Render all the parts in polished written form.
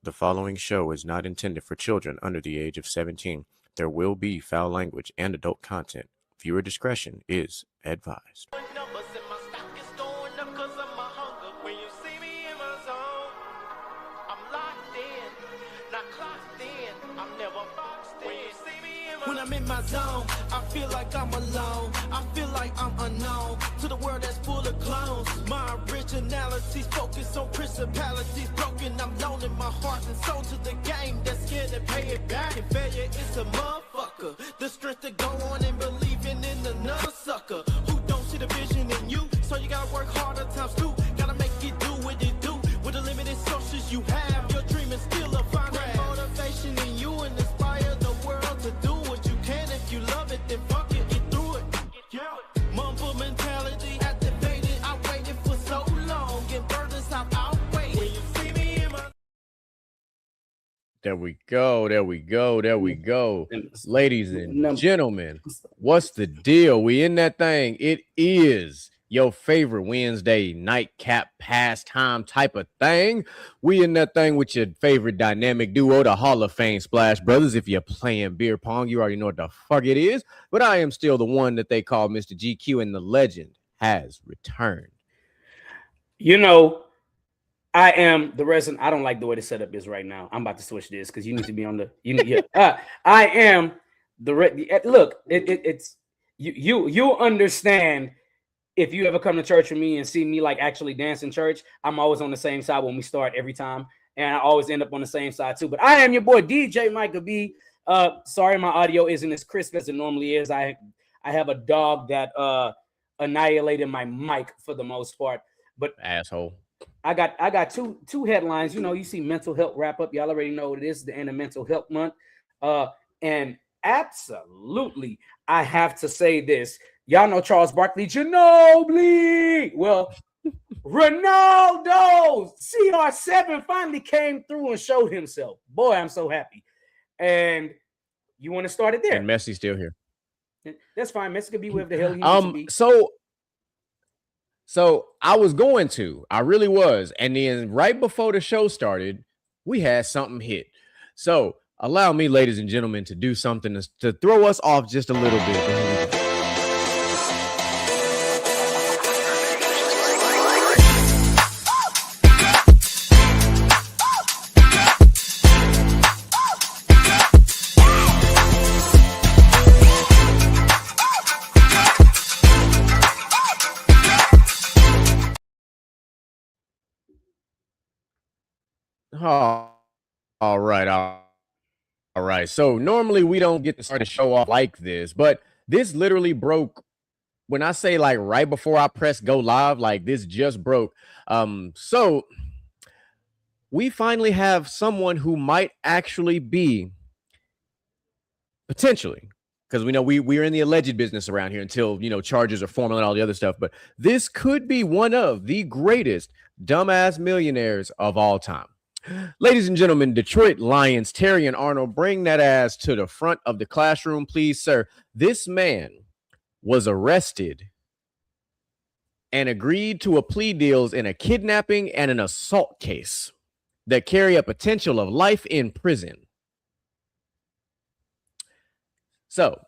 The following show is not intended for children under the age of 17. There will be foul language and adult content. Viewer discretion is advised. When I'm in my zone, I feel like I'm alone. I feel like I'm unknown to the world that's full of clones. My originality's focused on principalities broken. I'm loaning my heart and soul to the game that's scared to pay it back. And failure is a motherfucker. The strength to go on and believing in another sucker who don't see the vision in you. So you gotta work harder times two. Gotta make it do what it do with the limited sources you have. Your dream is still a fine motivation in you and inspire the world to do what you can. If you love it, then fuck it, get through it. Yeah. Mumble mentality activated. I waited for so long and burdens I've outweighed. When you see me in my There we go. Ladies and gentlemen, what's the deal? We in that thing. It is your favorite Wednesday nightcap pastime type of thing. We in that thing with your favorite dynamic duo, the Hall of Fame Splash Brothers. If you're playing beer pong, you already know what the fuck it is. But I am still the one that they call Mr. GQ, and the legend has returned. You know, I am the resident. I don't like the way the setup is right now. I'm about to switch this because you need to be on the. I am the look. It's you understand. If you ever come to church with me and see me like actually dance in church, I'm always on the same side when we start every time, and I always end up on the same side too. But I am your boy DJ Micah B. Sorry my audio isn't as crisp as it normally is. I have a dog that annihilated my mic for the most part. But asshole. I got two headlines. You know, you see mental health wrap up. Y'all already know what it is, the end of mental health month. And absolutely, I have to say this. Y'all know Charles Barkley, Ginobili. Well, Ronaldo, CR7 finally came through and showed himself. Boy, I'm so happy. And you want to start it there? And Messi's still here. That's fine. Messi could be wherever the hell he needs to be. So I was going to. I really was. And then right before the show started, we had something hit. So allow me, ladies and gentlemen, to do something to throw us off just a little bit. Oh, all right. So normally we don't get to start a show off like this, but this literally broke. When I say like right before I press go live, like this just broke. So we finally have someone who might actually be potentially, because we know we're in the alleged business around here until, you know, charges are formal and all the other stuff. But this could be one of the greatest dumbass millionaires of all time. Ladies and gentlemen, Detroit Lions, Terrion Arnold, bring that ass to the front of the classroom, please, sir. This man was arrested and agreed to a plea deals in a kidnapping and an assault case that carry a potential of life in prison. So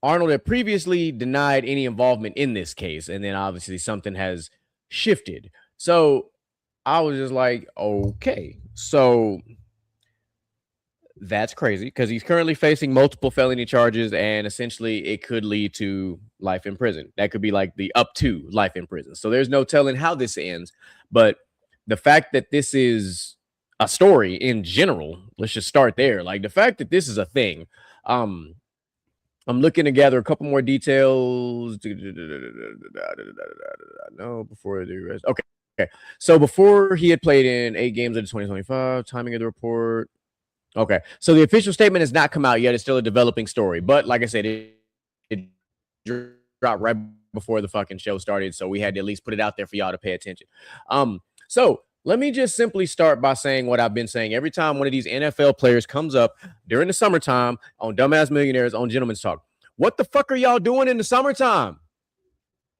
Arnold had previously denied any involvement in this case, and then obviously something has shifted. So I was just like, okay, so that's crazy because he's currently facing multiple felony charges, and essentially it could lead to life in prison. That could be like the up to life in prison. So there's no telling how this ends. But the fact that this is a story in general, let's just start there. Like the fact that this is a thing. I'm looking to gather a couple more details. No, before the rest. Okay. So before he had played in 8 games of the 2025, timing of the report. Okay. So the official statement has not come out yet. It's still a developing story. But like I said, it dropped right before the fucking show started. So we had to at least put it out there for y'all to pay attention. So let me just simply start by saying what I've been saying every time one of these NFL players comes up during the summertime on Dumbass Millionaires on Gentleman's Talk. What the fuck are y'all doing in the summertime?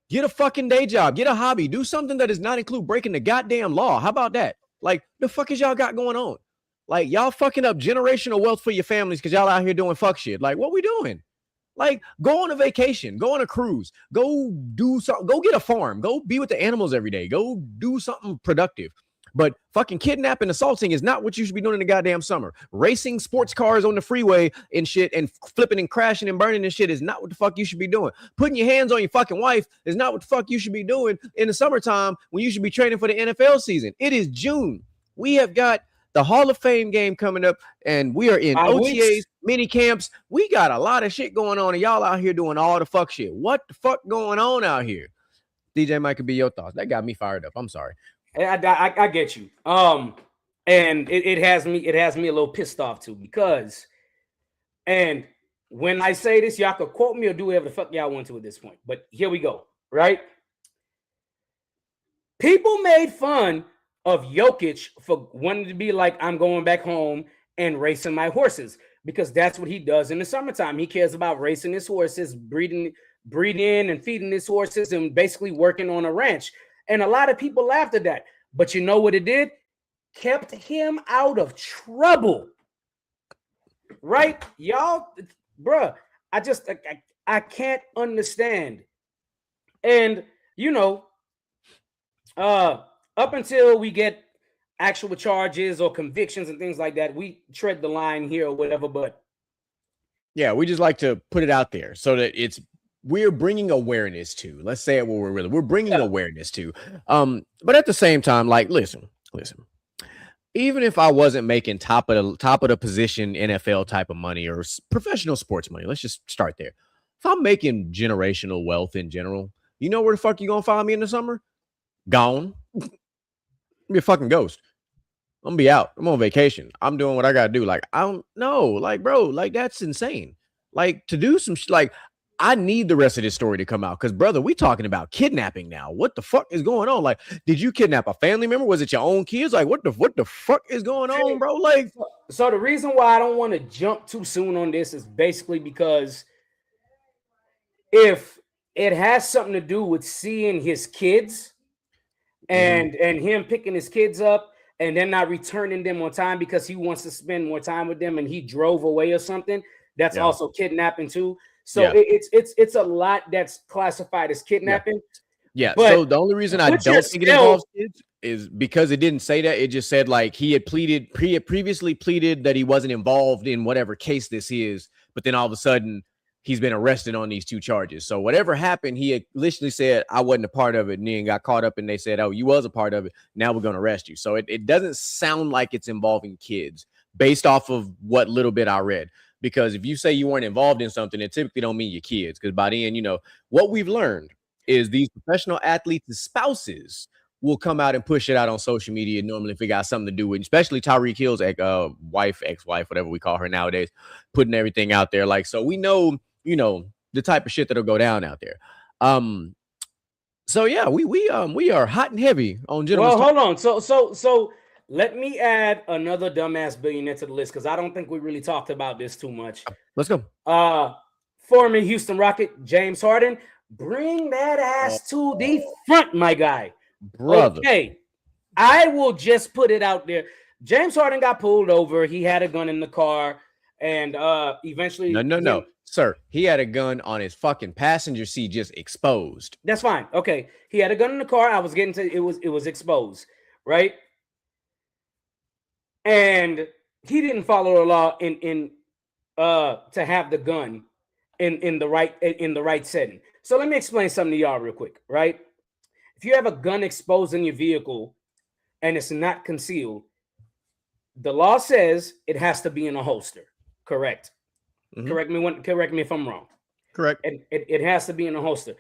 Get a fucking day job. Get a hobby. Do something that does not include breaking the goddamn law. How about that? Like, the fuck is y'all got going on? Like, y'all fucking up generational wealth for your families because y'all out here doing fuck shit. Like, what we doing? Like, go on a vacation, go on a cruise, go do something, go get a farm, go be with the animals every day, go do something productive. But fucking kidnapping, assaulting is not what you should be doing in the goddamn summer. Racing sports cars on the freeway and shit and flipping and crashing and burning and shit is not what the fuck you should be doing. Putting your hands on your fucking wife is not what the fuck you should be doing in the summertime when you should be training for the NFL season. It is June. We have got the Hall of Fame game coming up, and we are in OTAs, mini camps. We got a lot of shit going on, and y'all out here doing all the fuck shit. What the fuck going on out here? DJ Mike, could be your thoughts. That got me fired up. I'm sorry. I get you. And it has me a little pissed off too, because, and when I say this, y'all could quote me or do whatever the fuck y'all want to at this point. But here we go, right? People made fun of Jokic for wanting to be like, I'm going back home and racing my horses, because that's what he does in the summertime. He cares about racing his horses, breeding and feeding his horses, and basically working on a ranch. And a lot of people laughed at that. But you know what it did? Kept him out of trouble. Right? Y'all, bruh, I can't understand. And, you know, up until we get actual charges or convictions and things like that, we tread the line here or whatever. But yeah, we just like to put it out there so that we're bringing awareness to. Let's say it what we're bringing awareness to. But at the same time, like, listen. Even if I wasn't making top of the position NFL type of money or professional sports money, let's just start there. If I'm making generational wealth in general, you know where the fuck you gonna find me in the summer? Gone. I'm be a fucking ghost. I'm gonna be out. I'm on vacation. I'm doing what I gotta do. Like, I don't know. Like, bro, like, that's insane. Like, to do some like, I need the rest of this story to come out, because, brother, we talking about kidnapping now. What the fuck is going on? Like, did you kidnap a family member? Was it your own kids? Like, what the fuck is going on, bro? Like, so the reason why I don't want to jump too soon on this is basically because if it has something to do with seeing his kids and him picking his kids up and then not returning them on time because he wants to spend more time with them and he drove away or something, that's also kidnapping too. So it's a lot that's classified as kidnapping. Yeah. So the only reason I don't think it involves kids is because it didn't say that. It just said, like, he had previously pleaded that he wasn't involved in whatever case this is, but then all of a sudden he's been arrested on these two charges. So whatever happened, he had literally said, I wasn't a part of it, and then got caught up and they said, oh, you was a part of it. Now we're going to arrest you. So it doesn't sound like it's involving kids based off of what little bit I read. Because if you say you weren't involved in something, it typically don't mean your kids. Because by the end, you know, what we've learned is these professional athletes' spouses will come out and push it out on social media normally if it got something to do with, especially Tyreek Hill's ex-wife, whatever we call her nowadays, putting everything out there. Like, so we know, you know, the type of shit that'll go down out there. So yeah, we are hot and heavy on gentlemen. Well, hold on. So let me add another dumbass billionaire to the list, because I don't think we really talked about this too much. Let's go. Former Houston Rocket, James Harden. Bring that ass to the front, my guy. Brother. Okay. I will just put it out there. James Harden got pulled over. He had a gun in the car. And eventually. No. Sir, he had a gun on his fucking passenger seat, just exposed. That's fine. Okay. He had a gun in the car. I was getting to it was exposed, right? And he didn't follow the law to have the gun in the right setting. So let me explain something to y'all real quick, right? If you have a gun exposed in your vehicle and it's not concealed, the law says it has to be in a holster. Correct. Mm-hmm. Correct me if I'm wrong. Correct. It has to be in a holster.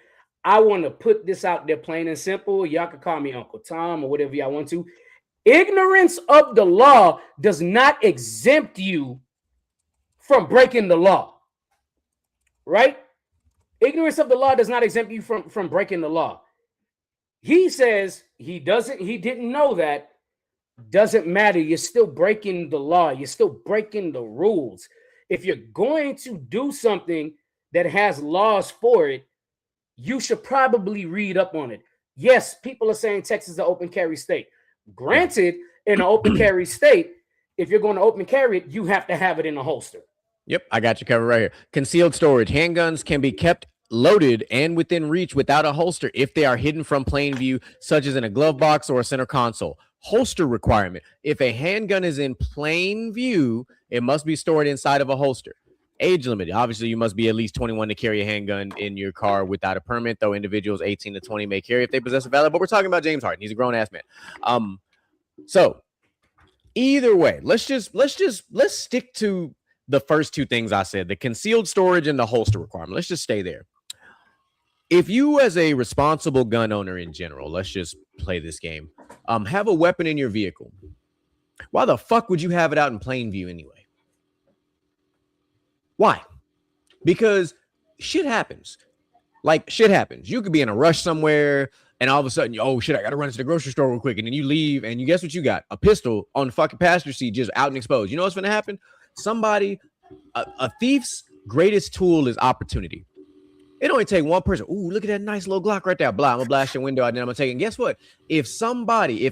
I want to put this out there plain and simple. Y'all can call me Uncle Tom or whatever y'all want to. Ignorance of the law does not exempt you from breaking the law, right? Ignorance of the law does not exempt you from breaking the law. He says he didn't know that. Doesn't matter. You're still breaking the law. You're still breaking the rules. If you're going to do something that has laws for it, you should probably read up on it. Yes, people are saying Texas is an open carry state. Granted, in an open carry state, if you're going to open carry it, you have to have it in a holster. Yep, I got you covered right here. Concealed storage. Handguns can be kept loaded and within reach without a holster if they are hidden from plain view, such as in a glove box or a center console. Holster requirement. If a handgun is in plain view, it must be stored inside of a holster. Age limit. Obviously, you must be at least 21 to carry a handgun in your car without a permit, though individuals 18 to 20 may carry if they possess a valid. But we're talking about James Harden. He's a grown-ass man. So either way, let's stick to the first two things I said, the concealed storage and the holster requirement. Let's just stay there. If you, as a responsible gun owner in general, let's just play this game, have a weapon in your vehicle, why the fuck would you have it out in plain view anyway? Why? Because shit happens. Like, shit happens. You could be in a rush somewhere, and all of a sudden, oh shit, I gotta run to the grocery store real quick. And then you leave, and you guess what you got? A pistol on the fucking passenger seat, just out and exposed. You know what's gonna happen? Somebody, a thief's greatest tool is opportunity. It only take one person. Ooh, look at that nice little Glock right there. Blah, I'm gonna blast your window out, and then I'm gonna take it. And guess what? If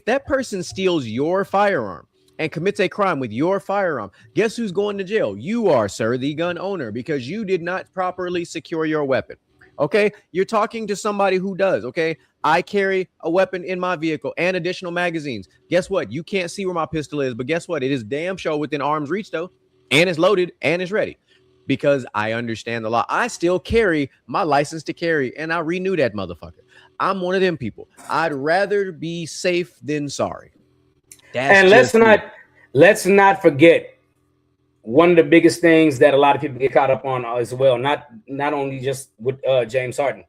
that person steals your firearm and commits a crime with your firearm, guess who's going to jail? You are, sir, the gun owner, because you did not properly secure your weapon. Okay, you're talking to somebody who does. Okay, I carry a weapon in my vehicle and additional magazines. Guess what? You can't see where my pistol is, but guess what? It is damn sure within arm's reach though, and it's loaded and it's ready, because I understand the law. I still carry my license to carry, and I renew that motherfucker. I'm one of them people. I'd rather be safe than sorry. And let's not forget one of the biggest things that a lot of people get caught up on as well. Not only just with James Harden,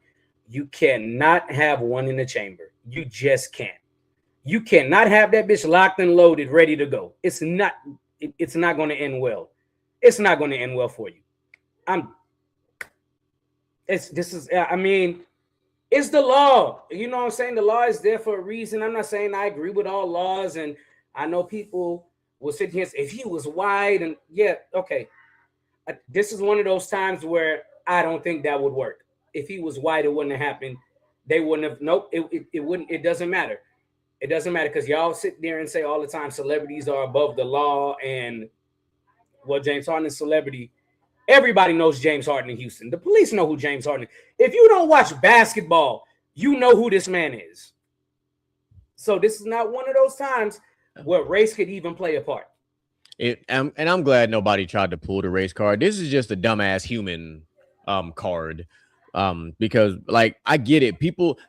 you cannot have one in the chamber. You just can't. You cannot have that bitch locked and loaded, ready to go. It's not going to end well. It's not going to end well for you. It's the law. You know what I'm saying? The law is there for a reason. I'm not saying I agree with all laws, and I know people will sit here and say, if he was white, and yeah, okay. This is one of those times where I don't think that would work. If he was white, it wouldn't have happened. They wouldn't have. Nope. It wouldn't. It doesn't matter. It doesn't matter, because y'all sit there and say all the time celebrities are above the law, and well, James Harden is a celebrity. Everybody knows James Harden in Houston. The police know who James Harden is. If you don't watch basketball, you know who this man is. So this is not one of those times where race could even play a part. And I'm glad nobody tried to pull the race card. This is just a dumbass human card. Because, like, I get it.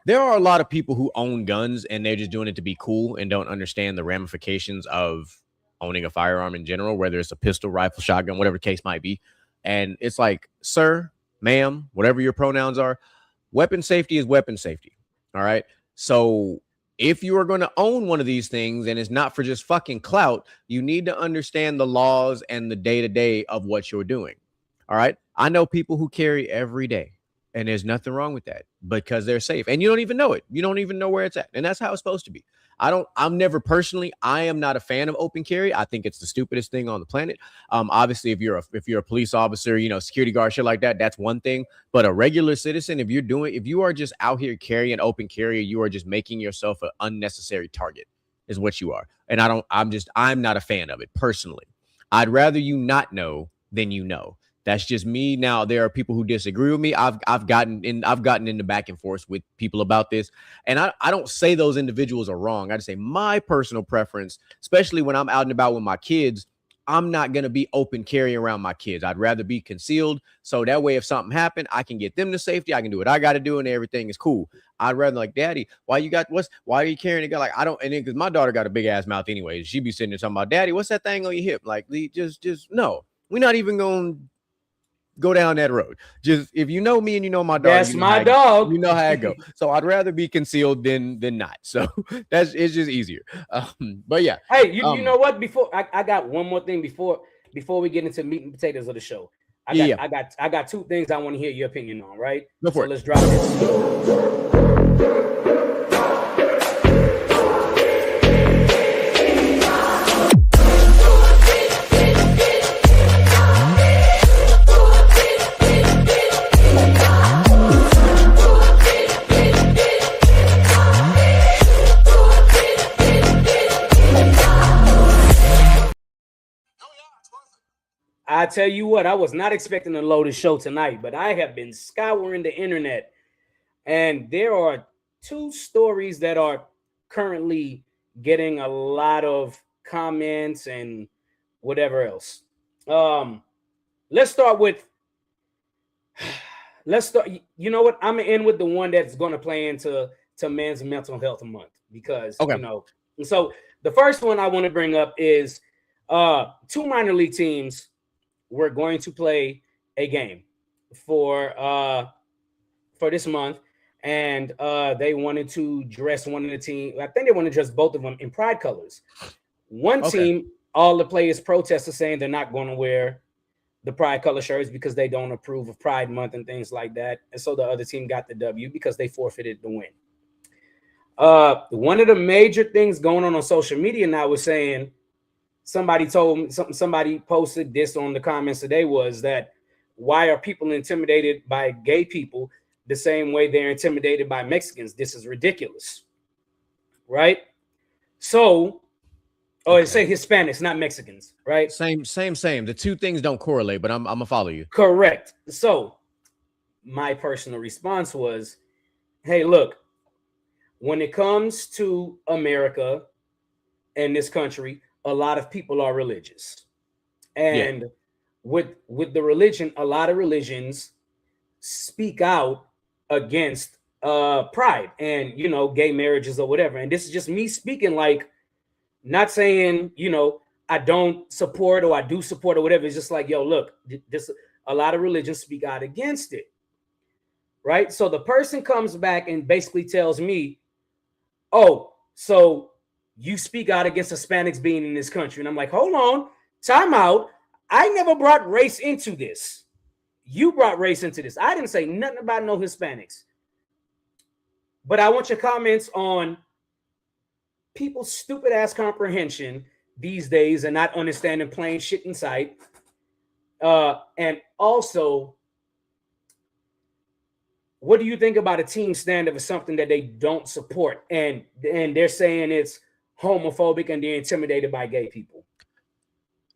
There are a lot of people who own guns and they're just doing it to be cool and don't understand the ramifications of owning a firearm in general, whether it's a pistol, rifle, shotgun, whatever the case might be. And it's like, sir, ma'am, whatever your pronouns are, weapon safety is weapon safety. All right. So if you are going to own one of these things and it's not for just fucking clout, you need to understand the laws and the day-to-day of what you're doing. All right. I know people who carry every day, and there's nothing wrong with that because they're safe, and you don't even know it. You don't even know where it's at. And that's how it's supposed to be. I am not a fan of open carry. I think it's the stupidest thing on the planet. Obviously, if you're a police officer, security guard, shit like that, that's one thing. But a regular citizen, if you are just out here carrying open carry, you are just making yourself an unnecessary target, is what you are. And I'm not a fan of it personally. I'd rather you not know than you know. That's just me. Now, there are people who disagree with me. I've gotten into back and forth with people about this, and I don't say those individuals are wrong. I just say my personal preference, especially when I'm out and about with my kids, I'm not going to be open carry around my kids. I'd rather be concealed, so that way if something happened, I can get them to safety. I can do what I got to do, and everything is cool. I'd rather, like, Daddy, why are you carrying a gun? Like, I don't, and then because my daughter got a big ass mouth anyway, she be sitting there talking about, Daddy, what's that thing on your hip? Like, just no, we're not even going to go down that road. Just if you know me and you know my dog, that's my dog. You know how I go. So I'd rather be concealed than not. So it's just easier. But yeah. Hey, you know what? Before I got one more thing before we get into meat and potatoes of the show. I got two things I want to hear your opinion on. Right? Go for it. Let's drop this. I tell you what, I was not expecting to load the show tonight, but I have been scouring the internet, and there are two stories that are currently getting a lot of comments and whatever else. Let's start with. Let's start. You know what? I'm gonna end with the one that's going to play into Men's Mental Health Month because Okay. you know. So the first one I want to bring up is two minor league teams were going to play a game for this month, and they wanted to dress one of the team. I think they want to dress both of them in pride colors. One team, all the players protested saying they're not going to wear the pride color shirts because they don't approve of Pride Month and things like that. And so the other team got the W because they forfeited the win. One of the major things going on social media now was saying, somebody told me, somebody posted this on the comments today, was that why are people intimidated by gay people the same way they're intimidated by Mexicans? This is ridiculous, right? So, it say Hispanics, not Mexicans, right? Same. The two things don't correlate, but I'm gonna follow you. Correct. So my personal response was, hey, look, when it comes to America and this country, a lot of people are religious. And with the religion, a lot of religions speak out against pride and, you know, gay marriages or whatever. And this is just me speaking, like, not saying, you know, I don't support or I do support or whatever. It's just like, yo, look, this, a lot of religions speak out against it, right? So the person comes back and basically tells me, oh, so you speak out against Hispanics being in this country. And I'm like, hold on, time out. I never brought race into this. You brought race into this. I didn't say nothing about no Hispanics. But I want your comments on people's stupid ass comprehension these days and not understanding plain shit in sight. And also, what do you think about a team stand-up as something that they don't support? And they're saying it's homophobic and they're intimidated by gay people.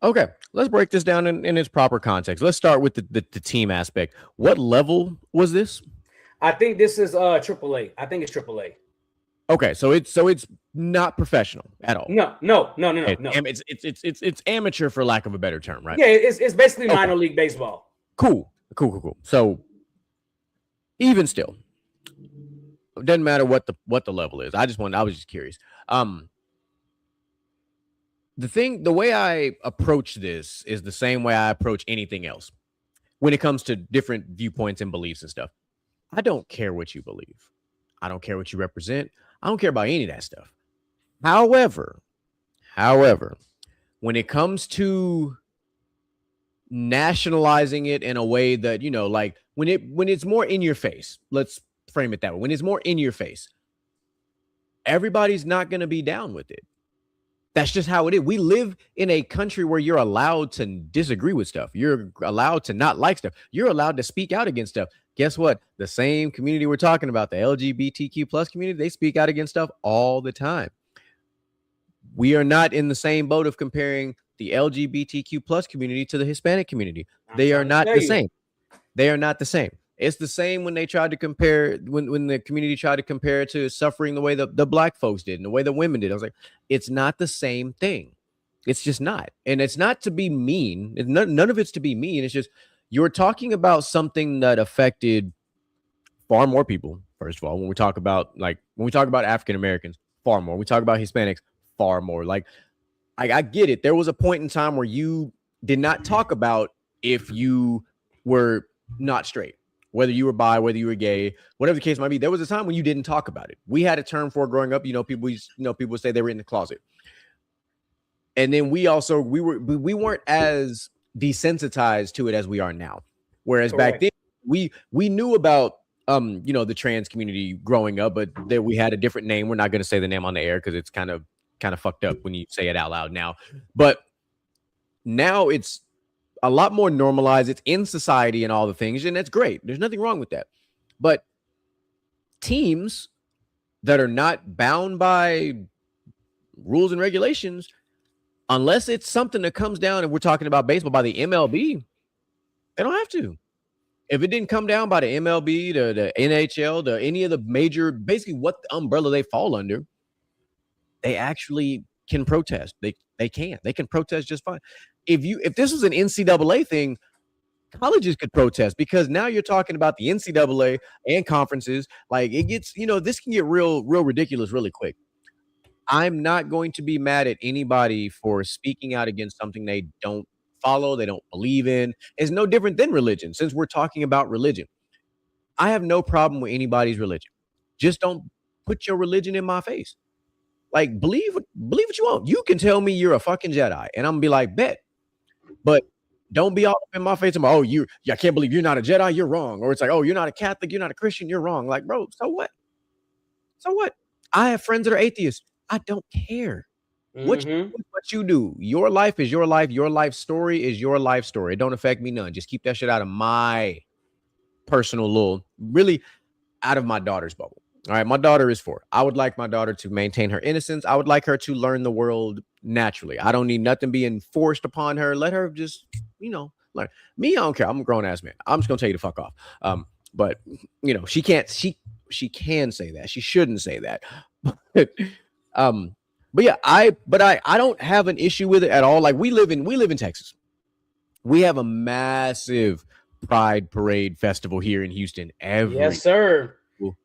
Okay, let's break this down in its proper context. Let's start with the team aspect. What level was this? I think this is AAA. I think it's AAA. Okay, so it's not professional at all. No. It's amateur, for lack of a better term, right? Yeah, it's basically minor league baseball. Cool. So even still, it doesn't matter what the level is. I was just curious. The way I approach this is the same way I approach anything else when it comes to different viewpoints and beliefs and stuff. I don't care what you believe. I don't care what you represent. I don't care about any of that stuff. However, when it comes to nationalizing it in a way that, you know, like when it's more in your face, let's frame it that way. When it's more in your face, everybody's not going to be down with it. That's just how it is. We live in a country where you're allowed to disagree with stuff. You're allowed to not like stuff. You're allowed to speak out against stuff. Guess what? The same community we're talking about, the LGBTQ plus community, they speak out against stuff all the time. We are not in the same boat of comparing the LGBTQ plus community to the Hispanic community. They are not the same. They are not the same. It's the same when they tried to compare, when the community tried to compare it to suffering the way the black folks did and the way the women did. I was like, it's not the same thing. It's just not. And it's not to be mean. None of it's to be mean. It's just, you're talking about something that affected far more people. First of all, when we talk about African Americans, far more. We talk about Hispanics, far more. Like, I get it. There was a point in time where you did not talk about if you were not straight, whether you were bi, whether you were gay, whatever the case might be. There was a time when you didn't talk about it. We had a term for it growing up. People would say they were in the closet. And then we weren't as desensitized to it as we are now. Whereas back then we knew about the trans community growing up, but that we had a different name. We're not going to say the name on the air because it's kind of fucked up when you say it out loud now. But now it's a lot more normalized. It's in society and all the things, and that's great. There's nothing wrong with that. But teams that are not bound by rules and regulations, unless it's something that comes down and we're talking about baseball by the MLB, they don't have to. If it didn't come down by the MLB, the NHL, any of the major, basically what the umbrella they fall under, they actually can protest. They can protest just fine. If this was an NCAA thing, colleges could protest, because now you're talking about the NCAA and conferences. Like, it gets, this can get real ridiculous really quick. I'm not going to be mad at anybody for speaking out against something they don't follow, they don't believe in. It's no different than religion, since we're talking about religion. I have no problem with anybody's religion. Just don't put your religion in my face. Like, believe what you want. You can tell me you're a fucking Jedi, and I'm gonna be like, bet. But don't be all up in my face and oh, I can't believe you're not a Jedi, you're wrong. Or it's like, oh, you're not a Catholic, you're not a Christian, you're wrong. Like, bro, so what? So what? I have friends that are atheists. I don't care. What you do. Your life is your life. Your life story is your life story. It don't affect me none. Just keep that shit out of my personal really out of my daughter's bubble. All right, my daughter is 4. I would like my daughter to maintain her innocence. I would like her to learn the world naturally. I don't need nothing being forced upon her. Let her just, learn. Me, I don't care. I'm a grown ass man. I'm just gonna tell you to fuck off. But she can't. She can say that. She shouldn't say that. But yeah, I don't have an issue with it at all. Like, we live in Texas. We have a massive Pride Parade festival here in Houston every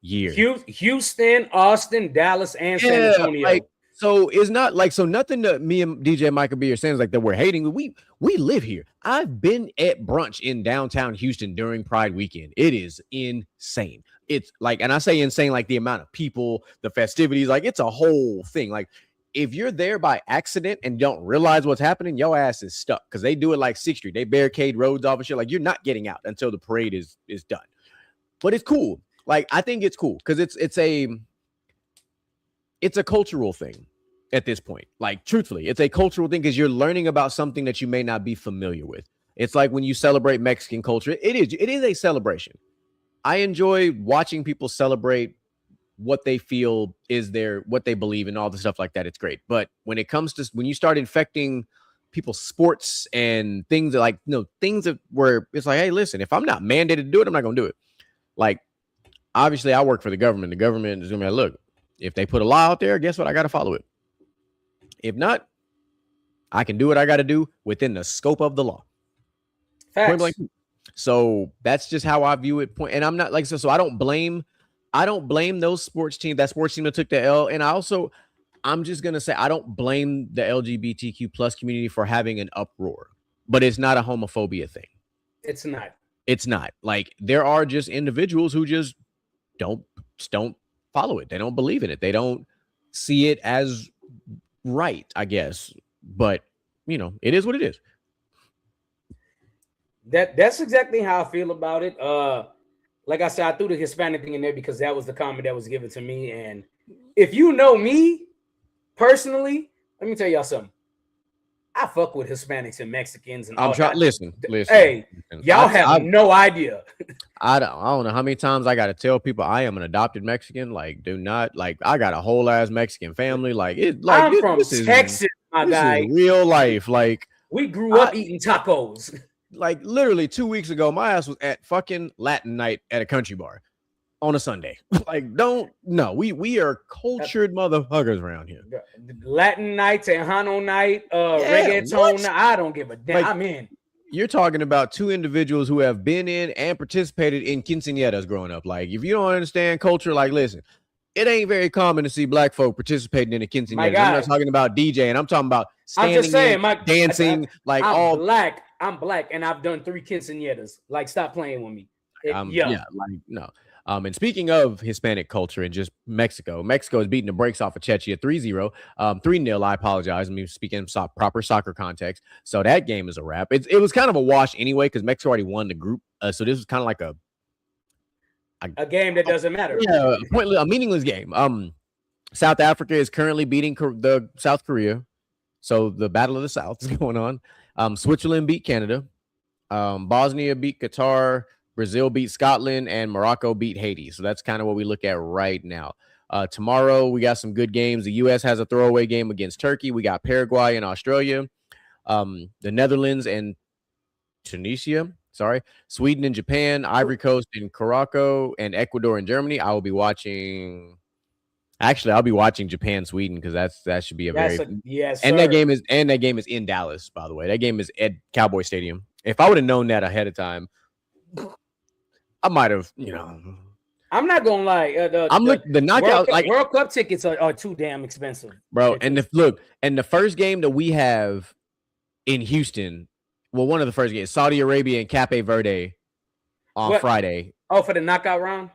year. Houston, Austin, Dallas, and San Antonio. So it's not like, so nothing that me and DJ Michael B are saying is like that we're hating. We live here. I've been at brunch in downtown Houston during Pride weekend. It is insane. It's like, and I say insane, like the amount of people, the festivities, like it's a whole thing. Like, if you're there by accident and don't realize what's happening, your ass is stuck, because they do it like 6th Street. They barricade roads off and shit. Like, you're not getting out until the parade is done. But it's cool. Like, I think it's cool because it's a cultural thing at this point. Like, truthfully, it's a cultural thing because you're learning about something that you may not be familiar with. It's like when you celebrate Mexican culture. It is a celebration. I enjoy watching people celebrate what they feel is what they believe and all the stuff like that. It's great. But when it comes to, when you start infecting people's sports and things that, like, things that where it's like, hey, listen, if I'm not mandated to do it, I'm not going to do it. Like, obviously I work for the government. The government is going to be like, look, if they put a law out there, guess what? I got to follow it. If not, I can do what I got to do within the scope of the law. Facts. So that's just how I view it. And I'm not like, so I don't blame those sports teams, that sports team that took the L. And I'm just going to say, I don't blame the LGBTQ plus community for having an uproar, but it's not a homophobia thing. It's not. Like, there are just individuals who just don't follow it. They don't believe in it. They don't see it as right, I guess. But, it is what it is. That's exactly how I feel about it. Like I said, I threw the Hispanic thing in there because that was the comment that was given to me. And if you know me personally, let me tell y'all something. I fuck with Hispanics and Mexicans and all that. Listen. Hey, y'all have no idea. I don't know how many times I got to tell people I am an adopted Mexican. Like, do not, like, I got a whole ass Mexican family. Like, I'm from Texas, my guy. Is real life. Like, we grew up eating tacos. Like, literally 2 weeks ago, my ass was at fucking Latin night at a country bar on a Sunday. Like, we are cultured motherfuckers around here. Latin night, Tejano night, reggaeton. I don't give a damn. Like, I'm in. You're talking about 2 individuals who have been in and participated in quinceañeras growing up. Like, if you don't understand culture, like, listen, it ain't very common to see black folk participating in a quinceañera. I'm not talking about DJing. I'm talking about standing, dancing, like, all black. I'm black, and I've done 3 quinceañeras. Like, stop playing with me. No. And speaking of Hispanic culture and just Mexico is beating the brakes off of Czechia 3-0, 3-0. I apologize. I mean, speaking of proper soccer context. So that game is a wrap. It was kind of a wash anyway, because Mexico already won the group. So this was kind of like a game that doesn't matter. Yeah, a meaningless game. South Africa is currently beating the South Korea. So the Battle of the South is going on. Switzerland beat Canada. Bosnia beat Qatar. Brazil beat Scotland, and Morocco beat Haiti. So that's kind of what we look at right now. Tomorrow we got some good games. The U.S. has a throwaway game against Turkey. We got Paraguay and Australia, the Netherlands and Tunisia. Sorry, Sweden and Japan, Ivory Coast and Morocco, and Ecuador and Germany. I will be watching. Actually, I'll be watching Japan Sweden because that should be a very yes. And sir. that game is in Dallas, by the way. That game is at Cowboy Stadium. If I would have known that ahead of time, I might have, I'm not gonna lie. The knockout World Cup tickets are too damn expensive, bro. And the first game that we have in Houston, well, one of the first games, Saudi Arabia and Cape Verde on Friday. Oh, for the knockout round.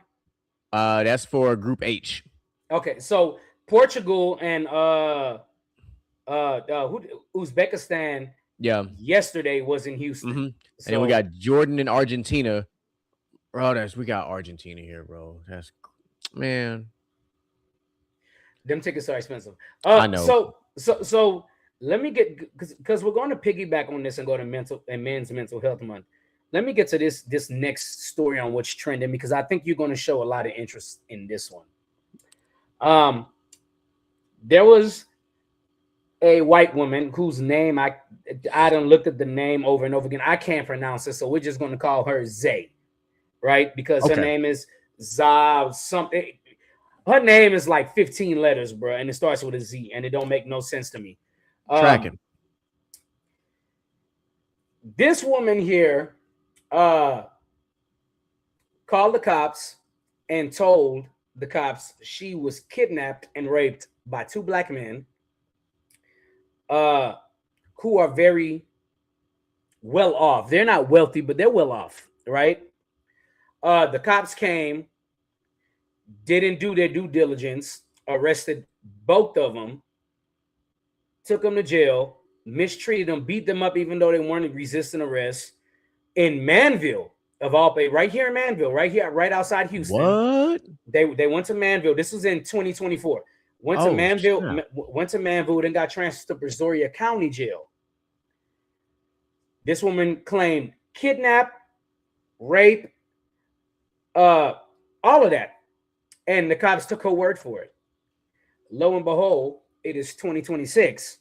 That's for Group H. Okay, so Portugal and Uzbekistan. Yeah, yesterday was in Houston, so, and then we got Jordan and Argentina. Bro, we got Argentina here, bro. That's man. Them tickets are expensive. I know. So let me get because we're going to piggyback on this and go to men's mental health month. Let me get to this next story on what's trending because I think you're going to show a lot of interest in this one. There was a white woman whose name I done looked at the name over and over again. I can't pronounce it, so we're just going to call her Zay, right? Because her name is Za something. Her name is like 15 letters, bro, and it starts with a Z, and it don't make no sense to me. Tracking. This woman here called the cops and told the cops she was kidnapped and raped by two black men who are very well off. They're not wealthy, but they're well off, right? The cops came, didn't do their due diligence, arrested both of them, took them to jail, mistreated them, beat them up even though they weren't resisting arrest in Manville, of all places, right here in Manville, right outside Houston. What? They went to Manville. This was in 2024. Went to Manville, then got transferred to Brazoria County Jail. This woman claimed kidnap, rape, all of that. And the cops took her word for it. Lo and behold, it is 2026.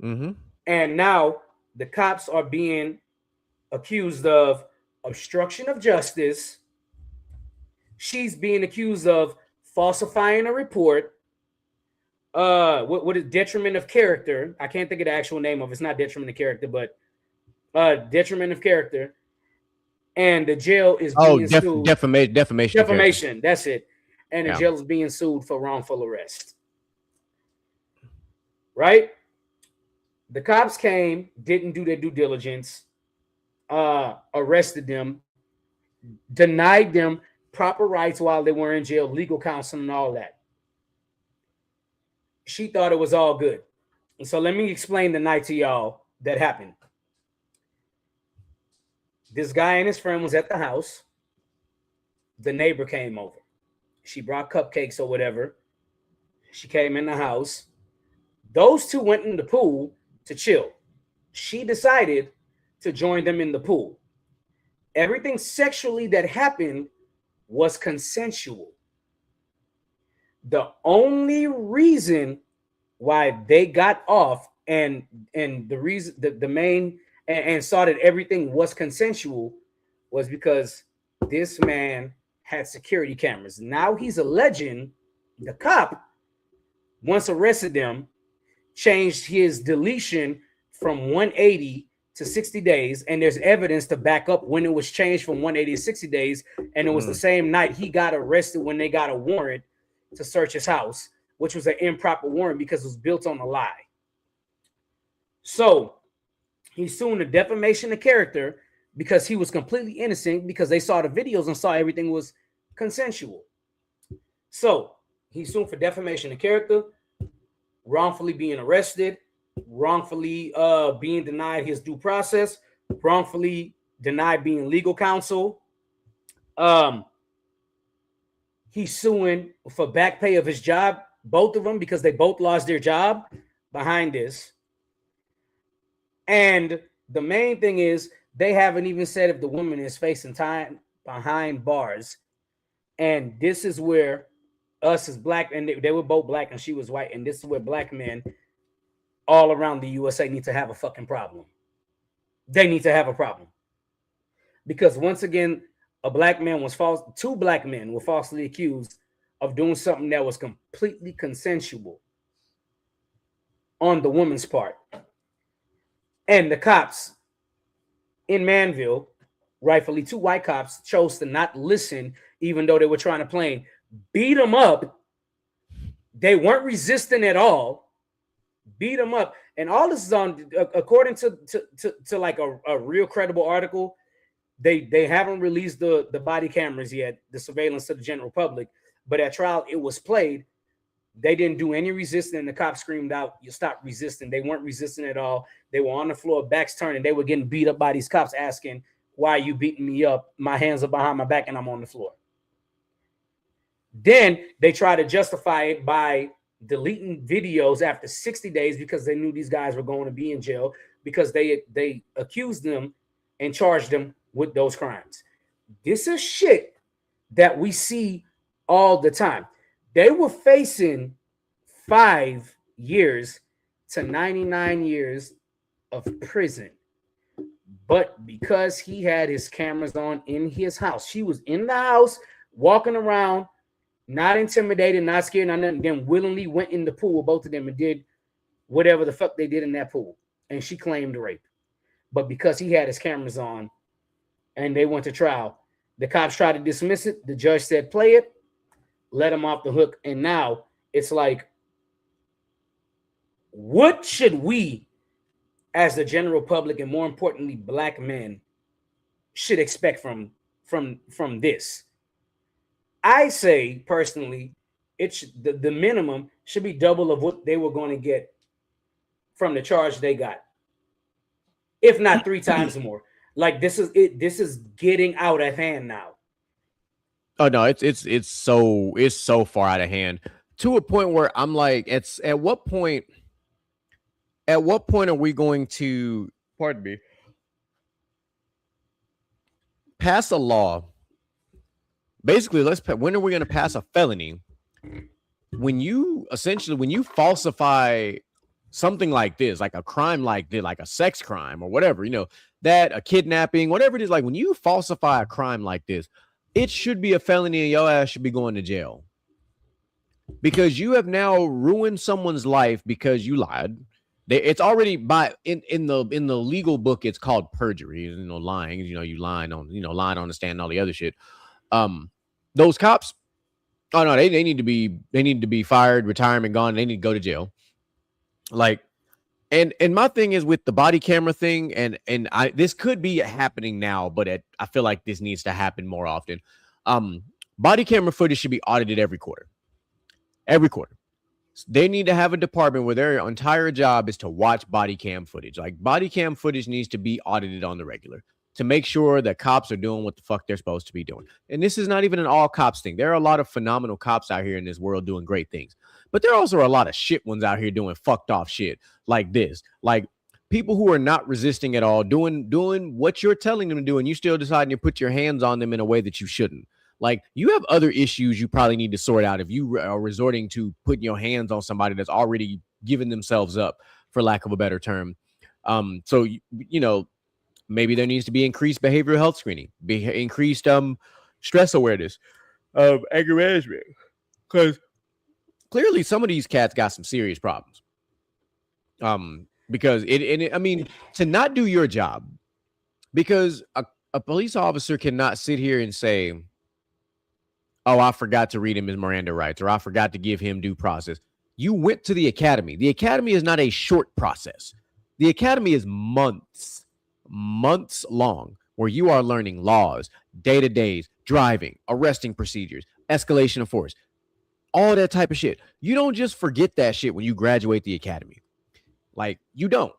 And now the cops are being accused of obstruction of justice. She's being accused of falsifying a report. What is detriment of character? I can't think of the actual name of it. It's not detriment of character, but detriment of character. And the jail is being sued. Defamation. That's it. And the jail is being sued for wrongful arrest. Right? The cops came, didn't do their due diligence, arrested them, denied them proper rights while they were in jail, legal counsel and all that. She thought it was all good. And so let me explain the night to y'all that happened. This guy and his friend was at the house. The neighbor came over. She brought cupcakes or whatever. She came in the house. Those two went in the pool to chill. She decided to join them in the pool. Everything sexually that happened was consensual. The only reason why they got off and the reason the main and saw that everything was consensual was because this man had security cameras. Now he's alleging the cop once arrested them, changed his deletion from 180 to 60 days, and there's evidence to back up when it was changed from 180 to 60 days, and it was the same night he got arrested when they got a warrant to search his house, which was an improper warrant because it was built on a lie. So he's suing the defamation of character because he was completely innocent because they saw the videos and saw everything was consensual. So he's suing for defamation of character, wrongfully being arrested, wrongfully being denied his due process, wrongfully denied being legal counsel. He's suing for back pay of his job, both of them, because they both lost their job behind this. And the main thing is they haven't even said if the woman is facing time behind bars. And this is where us as black, and they were both black and she was white, and this is where black men all around the USA need to have a fucking problem. They need to have a problem. Because once again, two black men were falsely accused of doing something that was completely consensual on the woman's part. And the cops in Manville, rightfully two white cops, chose to not listen, even though they were trying to beat them up. They weren't resisting at all. Beat them up. And all this is on, according to like a real credible article. They haven't released the body cameras yet, the surveillance to the general public. But at trial, it was played. They didn't do any resisting, and the cops screamed out, "You stop resisting." They weren't resisting at all. They were on the floor, backs turned, and they were getting beat up by these cops asking, "Why are you beating me up? My hands are behind my back and I'm on the floor." Then they try to justify it by deleting videos after 60 days because they knew these guys were going to be in jail because they accused them and charged them with those crimes. This is shit that we see all the time. They were facing 5 years to 99 years of prison. But because he had his cameras on in his house, she was in the house, walking around, not intimidated, not scared, not nothing, then willingly went in the pool with both of them and did whatever the fuck they did in that pool. And she claimed rape. But because he had his cameras on and they went to trial, the cops tried to dismiss it. The judge said, play it, let him off the hook. And now it's like, what should we, as the general public, and more importantly, black men, should expect from this? I say personally, the minimum should be double of what they were going to get from the charge they got, if not 3 times more. Like this is getting out of hand now. Oh no, it's so far out of hand to a point where I'm like, it's at what point are we going to, pardon me, pass a law? Basically, when are we going to pass a felony when you falsify something like this, like a crime like this, like a sex crime or whatever, that a kidnapping, whatever it is, like when you falsify a crime like this, it should be a felony and your ass should be going to jail because you have now ruined someone's life because you lied. It's already in the legal book, it's called perjury, lying, you lying on the stand and all the other shit. Those cops, oh no, they need to be fired, retirement gone. They need to go to jail. Like, and my thing is with the body camera thing, and this could be happening now, but I feel like this needs to happen more often. Body camera footage should be audited every quarter. Every quarter. They need to have a department where their entire job is to watch body cam footage. Like body cam footage needs to be audited on the regular to make sure that cops are doing what the fuck they're supposed to be doing. And this is not even an all cops thing. There are a lot of phenomenal cops out here in this world doing great things. But there also are a lot of shit ones out here doing fucked off shit like this. Like people who are not resisting at all, doing what you're telling them to do, and you still deciding to put your hands on them in a way that you shouldn't. Like you have other issues you probably need to sort out if you are resorting to putting your hands on somebody that's already given themselves up, for lack of a better term. So maybe there needs to be increased behavioral health screening, increased stress awareness, anger management, because clearly some of these cats got some serious problems. Because to not do your job, because a police officer cannot sit here and say, oh, I forgot to read him his Miranda rights, or I forgot to give him due process. You went to the academy. The academy is not a short process. The academy is months long, where you are learning laws, day-to-days, driving, arresting procedures, escalation of force, all that type of shit. You don't just forget that shit when you graduate the academy. Like, you don't.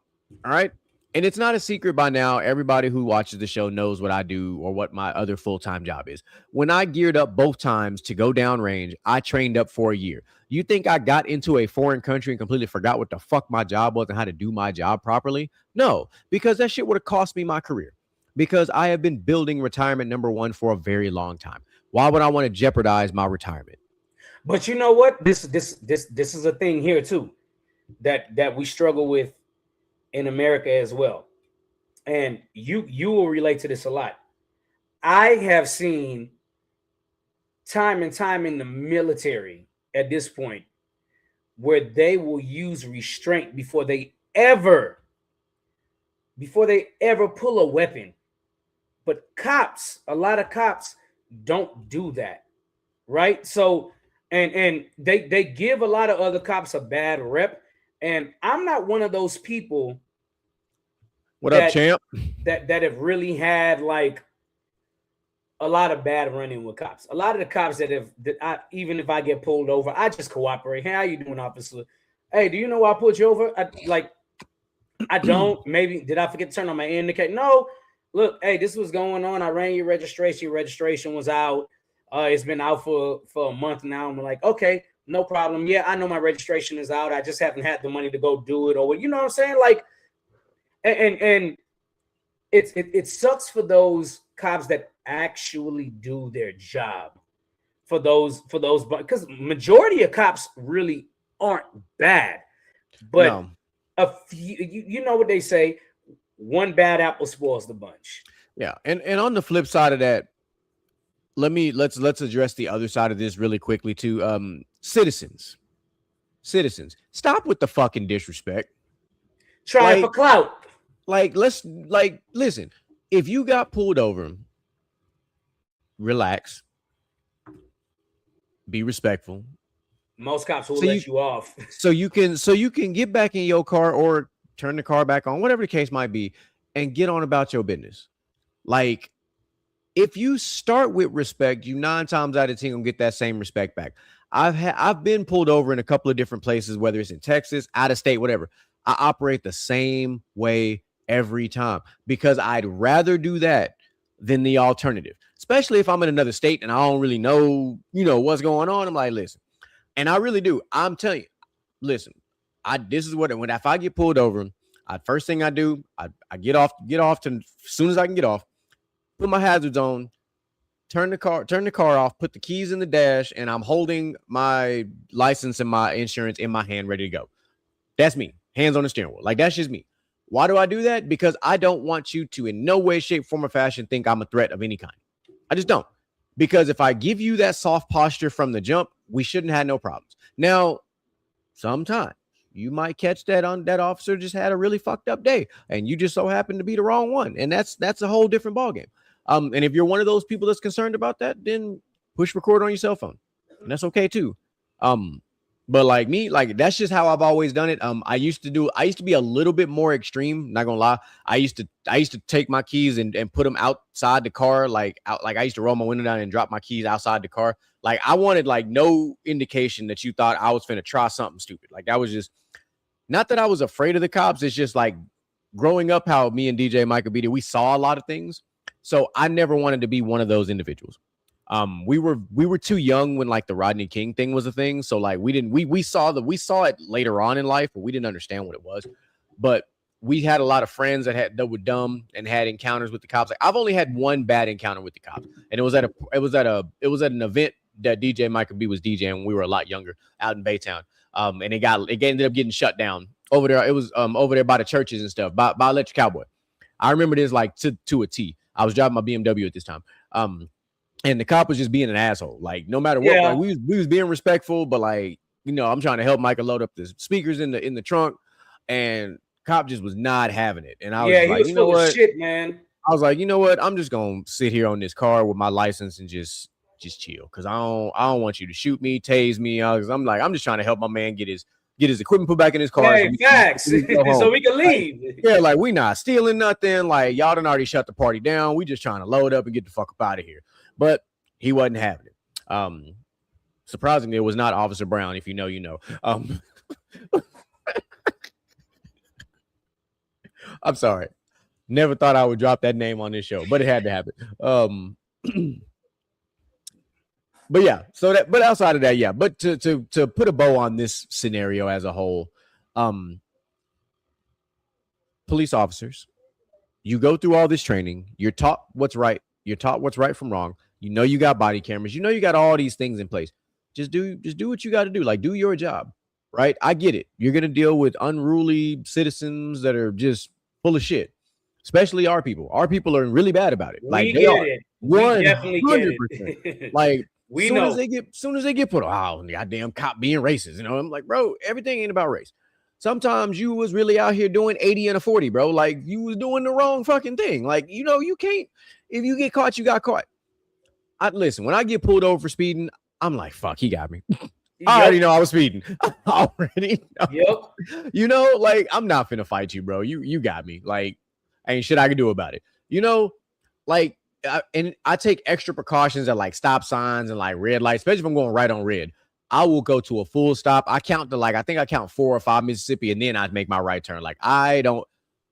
All right? And it's not a secret by now. Everybody who watches the show knows what I do or what my other full-time job is. When I geared up both times to go downrange, I trained up for a year. You think I got into a foreign country and completely forgot what the fuck my job was and how to do my job properly? No, because that shit would have cost me my career. Because I have been building retirement number one for a very long time. Why would I want to jeopardize my retirement? But you know what? This is a thing here too that we struggle with in America as well. And you will relate to this a lot. I have seen time and time in the military at this point where they will use restraint before they ever pull a weapon. But a lot of cops don't do that, right? So and they give a lot of other cops a bad rep. And I'm not one of those people. What up, champ? That have really had like a lot of bad running with cops. A lot of the cops even if I get pulled over, I just cooperate. Hey, how you doing, officer? Hey, do you know why I pulled you over? I don't. Maybe did I forget to turn on my indicator? No. Look, hey, this was going on. I ran your registration. Your registration was out. It's been out for a month now. I'm like, okay, no problem. Yeah, I know my registration is out. I just haven't had the money to go do it, or you know what I'm saying? Like, and it sucks for those cops that actually do their job. For those because majority of cops really aren't bad, but No. a few, you know what they say, one bad apple spoils the bunch. Yeah, and on the flip side of that, let's address the other side of this really quickly too. Citizens, stop with the fucking disrespect. Try for clout. Listen. If you got pulled over, relax, be respectful. Most cops will let you off, so you can get back in your car or turn the car back on, whatever the case might be, and get on about your business. Like, if you start with respect, you 9 times out of 10 gonna get that same respect back. I've been pulled over in a couple of different places, whether it's in Texas, out of state, whatever. I operate the same way every time because I'd rather do that than the alternative, especially if I'm in another state and I don't really know, what's going on. I'm like, listen, and I really do. I'm telling you, listen, this is what, if I get pulled over, first thing I do, I get off as soon as I can get off, put my hazards on, turn the car off, put the keys in the dash, and I'm holding my license and my insurance in my hand, ready to go. That's me, hands on the steering wheel. Like, that's just me. Why do I do that? Because I don't want you to in no way, shape, form, or fashion think I'm a threat of any kind. I just don't. Because if I give you that soft posture from the jump, we shouldn't have no problems. Now, sometimes you might catch that officer just had a really fucked up day and you just so happen to be the wrong one. And that's a whole different ballgame. And if you're one of those people that's concerned about that, then push record on your cell phone. And that's okay too. But like me, like that's just how I've always done it. I used to be a little bit more extreme, not gonna lie. I used to take my keys and put them outside the car, like I used to roll my window down and drop my keys outside the car. Like I wanted like no indication that you thought I was finna try something stupid. Like that was just not that I was afraid of the cops. It's just like growing up, how me and DJ Michael B, we saw a lot of things. So I never wanted to be one of those individuals. We were too young when like the Rodney King thing was a thing. So like we saw it later on in life, but we didn't understand what it was. But we had a lot of friends that were dumb and had encounters with the cops. Like I've only had one bad encounter with the cops, and it was at an event that DJ Michael B was DJing when we were a lot younger out in Baytown. And it ended up getting shut down over there. It was over there by the churches and stuff, by Electric Cowboy. I remember this like to a T. I was driving my BMW at this time. And the cop was just being an asshole. Like no matter what, like, we was being respectful, but like, I'm trying to help Michael load up the speakers in the trunk, and cop just was not having it. And I was like, you know what, shit, man. I was like, you know what, I'm just gonna sit here on this car with my license and just chill, because I don't want you to shoot me, tase me. I'm just trying to help my man get his equipment put back in his car. Hey, facts. So we can leave. Yeah, like we not stealing nothing. Like y'all done already shut the party down. We just trying to load up and get the fuck up out of here. But he wasn't having it. Surprisingly, it was not Officer Brown. If you know, you know. I'm sorry. Never thought I would drop that name on this show, but it had to happen. But yeah, but outside of that, yeah. But to put a bow on this scenario as a whole, police officers, you go through all this training. You're taught what's right. You're taught what's right from wrong. You know you got body cameras. You know you got all these things in place. just do what you got to do. Like, do your job, right? I get it. You're gonna deal with unruly citizens that are just full of shit, especially our people. Our people are really bad about it. Like, We they get are it. We definitely get 100%. it. Like, we soon know. as they get put, oh, goddamn cop being racist. I'm like, bro, everything ain't about race. Sometimes you was really out here doing 80 and a 40, bro. Like, you was doing the wrong fucking thing. Like, you can't, if you get caught, you got caught. Listen, when I get pulled over for speeding, I'm like, fuck, he got me. I already know I was speeding. I already know. Yep. Like, I'm not finna fight you, bro. You got me. Like, ain't shit I can do about it. Like, and I take extra precautions at like stop signs and like red lights, especially if I'm going right on red. I will go to a full stop. I count to like, I think I count 4 or 5 Mississippi, and then I'd make my right turn. Like, I don't,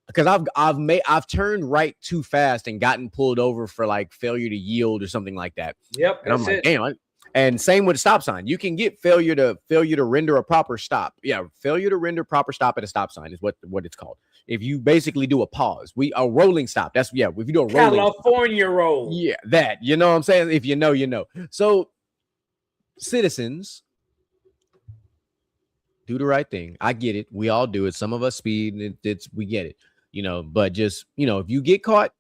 because I've turned right too fast and gotten pulled over for like failure to yield or something like that. Yep. And I'm like, damn. And same with stop sign. You can get failure to render a proper stop. Yeah, failure to render proper stop at a stop sign is what it's called. If you basically do a pause, a rolling stop. That's, yeah, if you do a rolling California roll. Yeah, that. You know what I'm saying? If you know, you know. So, citizens, do the right thing. I get it. We all do it. Some of us speed, and we get it. But just, if you get caught,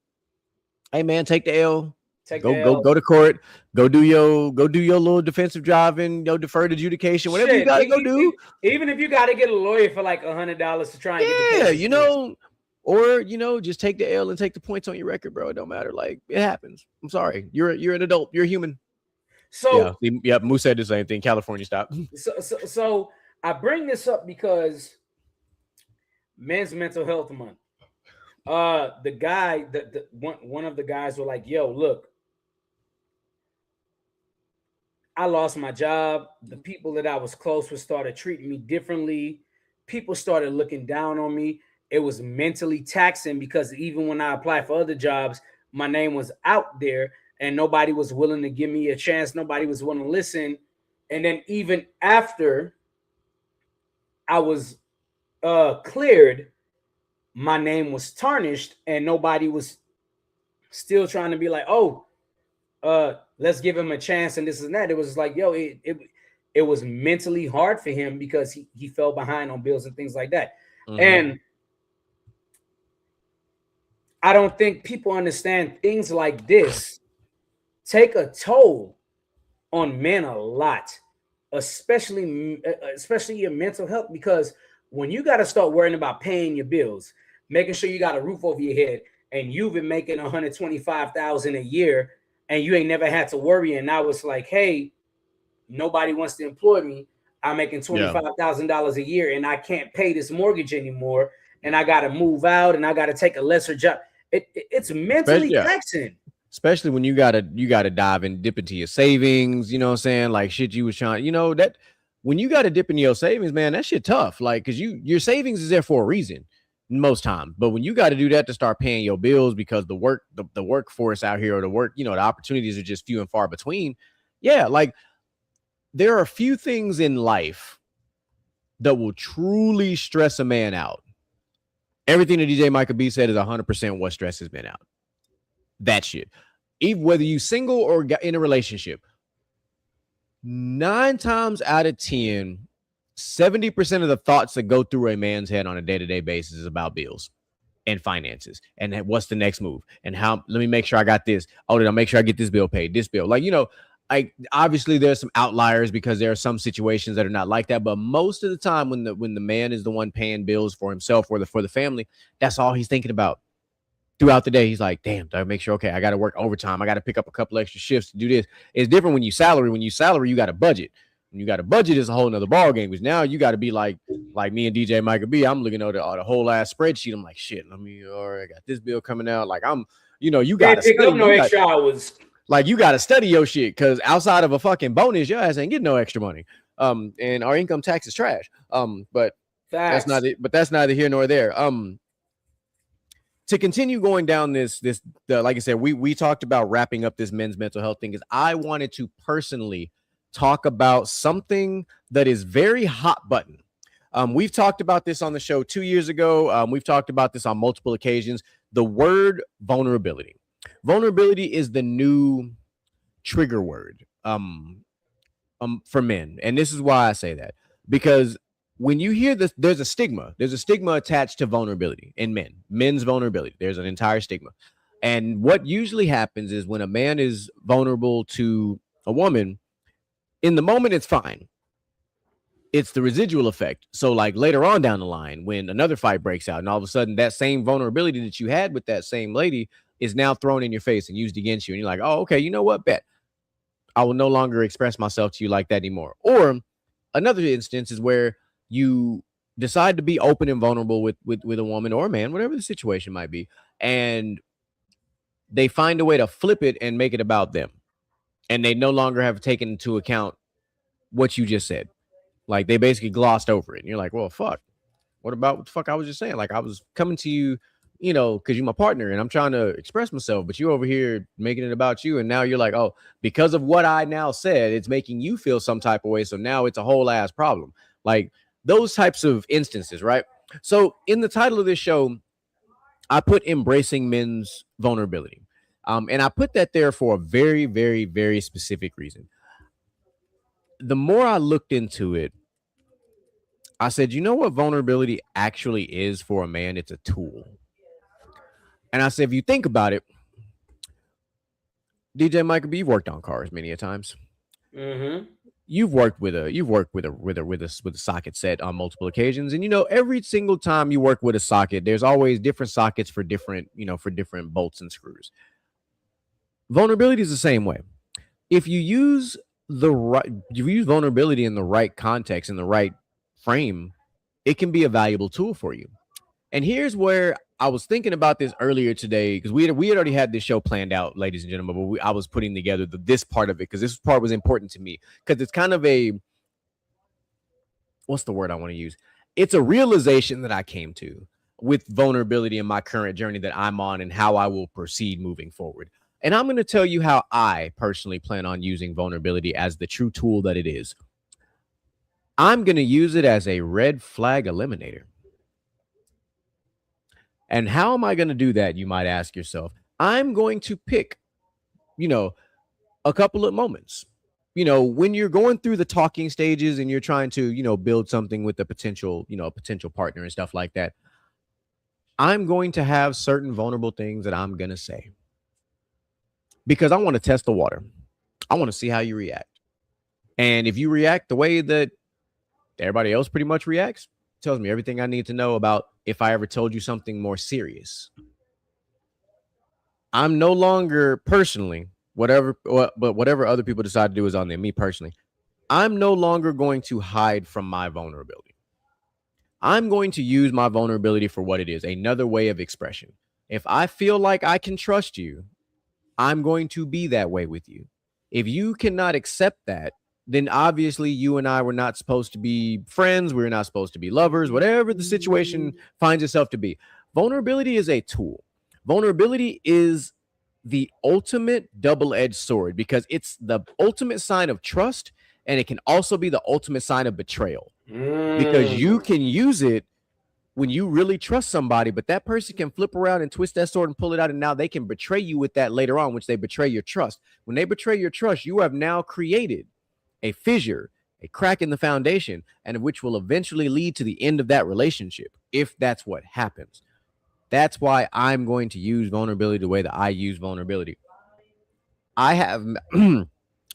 hey man, take the L. Go to court. Go do your little defensive driving, deferred adjudication, whatever you gotta go do. Even if you gotta get a lawyer for like $100 to try and get the case. Or just take the L and take the points on your record, bro. It don't matter. Like, it happens. I'm sorry. You're an adult. You're a human. So yeah, Moose said the same thing. California stop. So I bring this up because Men's Mental Health Month. The guy one of the guys were like, yo, look, I lost my job. The people that I was close with started treating me differently. People started looking down on me. It was mentally taxing because even when I applied for other jobs, my name was out there and nobody was willing to give me a chance. Nobody was willing to listen. And then even after I was cleared, my name was tarnished and nobody was still trying to be like, oh, let's give him a chance and this and that. It was like, yo, it was mentally hard for him because he fell behind on bills and things like that. Mm-hmm. And I don't think people understand things like this take a toll on men a lot, especially your mental health, because when you got to start worrying about paying your bills, making sure you got a roof over your head, and you've been making $125,000 a year and you ain't never had to worry. And now it's like, hey, nobody wants to employ me. I'm making $25,000 a year and I can't pay this mortgage anymore. And I got to move out and I got to take a lesser job. It's mentally taxing. Especially when you gotta dive and dip into your savings, you know what I'm saying? Like shit you was trying, that when you gotta dip into your savings, man, that shit tough. Like, cause your savings is there for a reason most times. But when you got to do that to start paying your bills because the workforce out here, or the opportunities are just few and far between. Yeah, like there are a few things in life that will truly stress a man out. Everything that DJ Micah B said is 100% what stresses men out. That shit. Even whether you single or in a relationship, 9 times out of 10, 70% of the thoughts that go through a man's head on a day-to-day basis is about bills and finances and what's the next move and how, let me make sure I got this. Oh, did I make sure I get this bill paid? This bill. Like, obviously there's some outliers because there are some situations that are not like that. But most of the time when the man is the one paying bills for himself or for the family, that's all he's thinking about throughout the day. He's like, damn, do I make sure, okay, I got to work overtime. I got to pick up a couple extra shifts to do this. It's different when you salary. When you salary, you got a budget. When you got a budget, it's a whole nother ball game. Because now you got to be like me and DJ Micah B. I'm looking at the whole ass spreadsheet. I'm like, shit, all right, I got this bill coming out. Like you got to pick up no extra hours. Like you got to study your shit because outside of a fucking bonus, your ass ain't getting no extra money. And our income tax is trash. But Facts. that's neither here nor there. To continue going down this, like I said, we talked about wrapping up this men's mental health thing. Is I wanted to personally talk about something that is very hot button. We've talked about this on the show 2 years ago. We've talked about this on multiple occasions. The word vulnerability. Vulnerability is the new trigger word. for men. And this is why I say that, because when you hear this, there's a stigma. There's a stigma attached to vulnerability in men's vulnerability. There's an entire stigma. And what usually happens is when a man is vulnerable to a woman, in the moment, it's fine. It's the residual effect. So like later on down the line, when another fight breaks out and all of a sudden that same vulnerability that you had with that same lady is now thrown in your face and used against you. And you're like, oh, okay, you know what? Bet I will no longer express myself to you like that anymore. Or another instance is where you decide to be open and vulnerable with a woman or a man, whatever the situation might be, and they find a way to flip it and make it about them. And they no longer have taken into account what you just said. Like they basically glossed over it. And you're like, well, fuck. What about what the fuck I was just saying? Like I was coming to you, you know, because you're my partner and I'm trying to express myself, but you over here making it about you. And now you're like, oh, because of what I now said, it's making you feel some type of way. So now it's a whole ass problem. Like those types of instances, right? So in the title of this show, I put embracing men's vulnerability. And I put that there for a very, very, very specific reason. The more I looked into it, I said, you know what vulnerability actually is for a man? It's a tool. And I said, if you think about it, DJ Michael B, you've worked on cars many a times. Mm-hmm. You've worked with a socket set on multiple occasions. And you know, every single time you work with a socket, there's always different sockets for different, you know, for different bolts and screws. Vulnerability is the same way. If you use vulnerability in the right context, in the right frame, it can be a valuable tool for you. And here's where I was thinking about this earlier today, because we had already had this show planned out, ladies and gentlemen, but I was putting together this part of it because this part was important to me, because it's kind of what's the word I want to use? It's a realization that I came to with vulnerability in my current journey that I'm on and how I will proceed moving forward. And I'm going to tell you how I personally plan on using vulnerability as the true tool that it is. I'm going to use it as a red flag eliminator. And how am I going to do that? You might ask yourself. I'm going to pick, you know, a couple of moments, you know, when you're going through the talking stages and you're trying to, you know, build something with a potential partner and stuff like that. I'm going to have certain vulnerable things that I'm going to say, because I want to test the water. I want to see how you react. And if you react the way that everybody else pretty much reacts, tells me everything I need to know about if I ever told you something more serious. I'm no longer personally, whatever other people decide to do is on them. Me personally, I'm no longer going to hide from my vulnerability. I'm going to use my vulnerability for what it is, another way of expression. If I feel like I can trust you, I'm going to be that way with you. If you cannot accept that, then obviously you and I were not supposed to be friends. We're not supposed to be lovers, whatever the situation finds itself to be. Vulnerability is a tool. Vulnerability is the ultimate double-edged sword, because it's the ultimate sign of trust, and it can also be the ultimate sign of betrayal, because you can use it when you really trust somebody, but that person can flip around and twist that sword and pull it out, and now they can betray you with that later on, which they betray your trust. When they betray your trust, you have now created a fissure, a crack in the foundation, and which will eventually lead to the end of that relationship, if that's what happens. That's why I'm going to use vulnerability the way that I use vulnerability. I have, me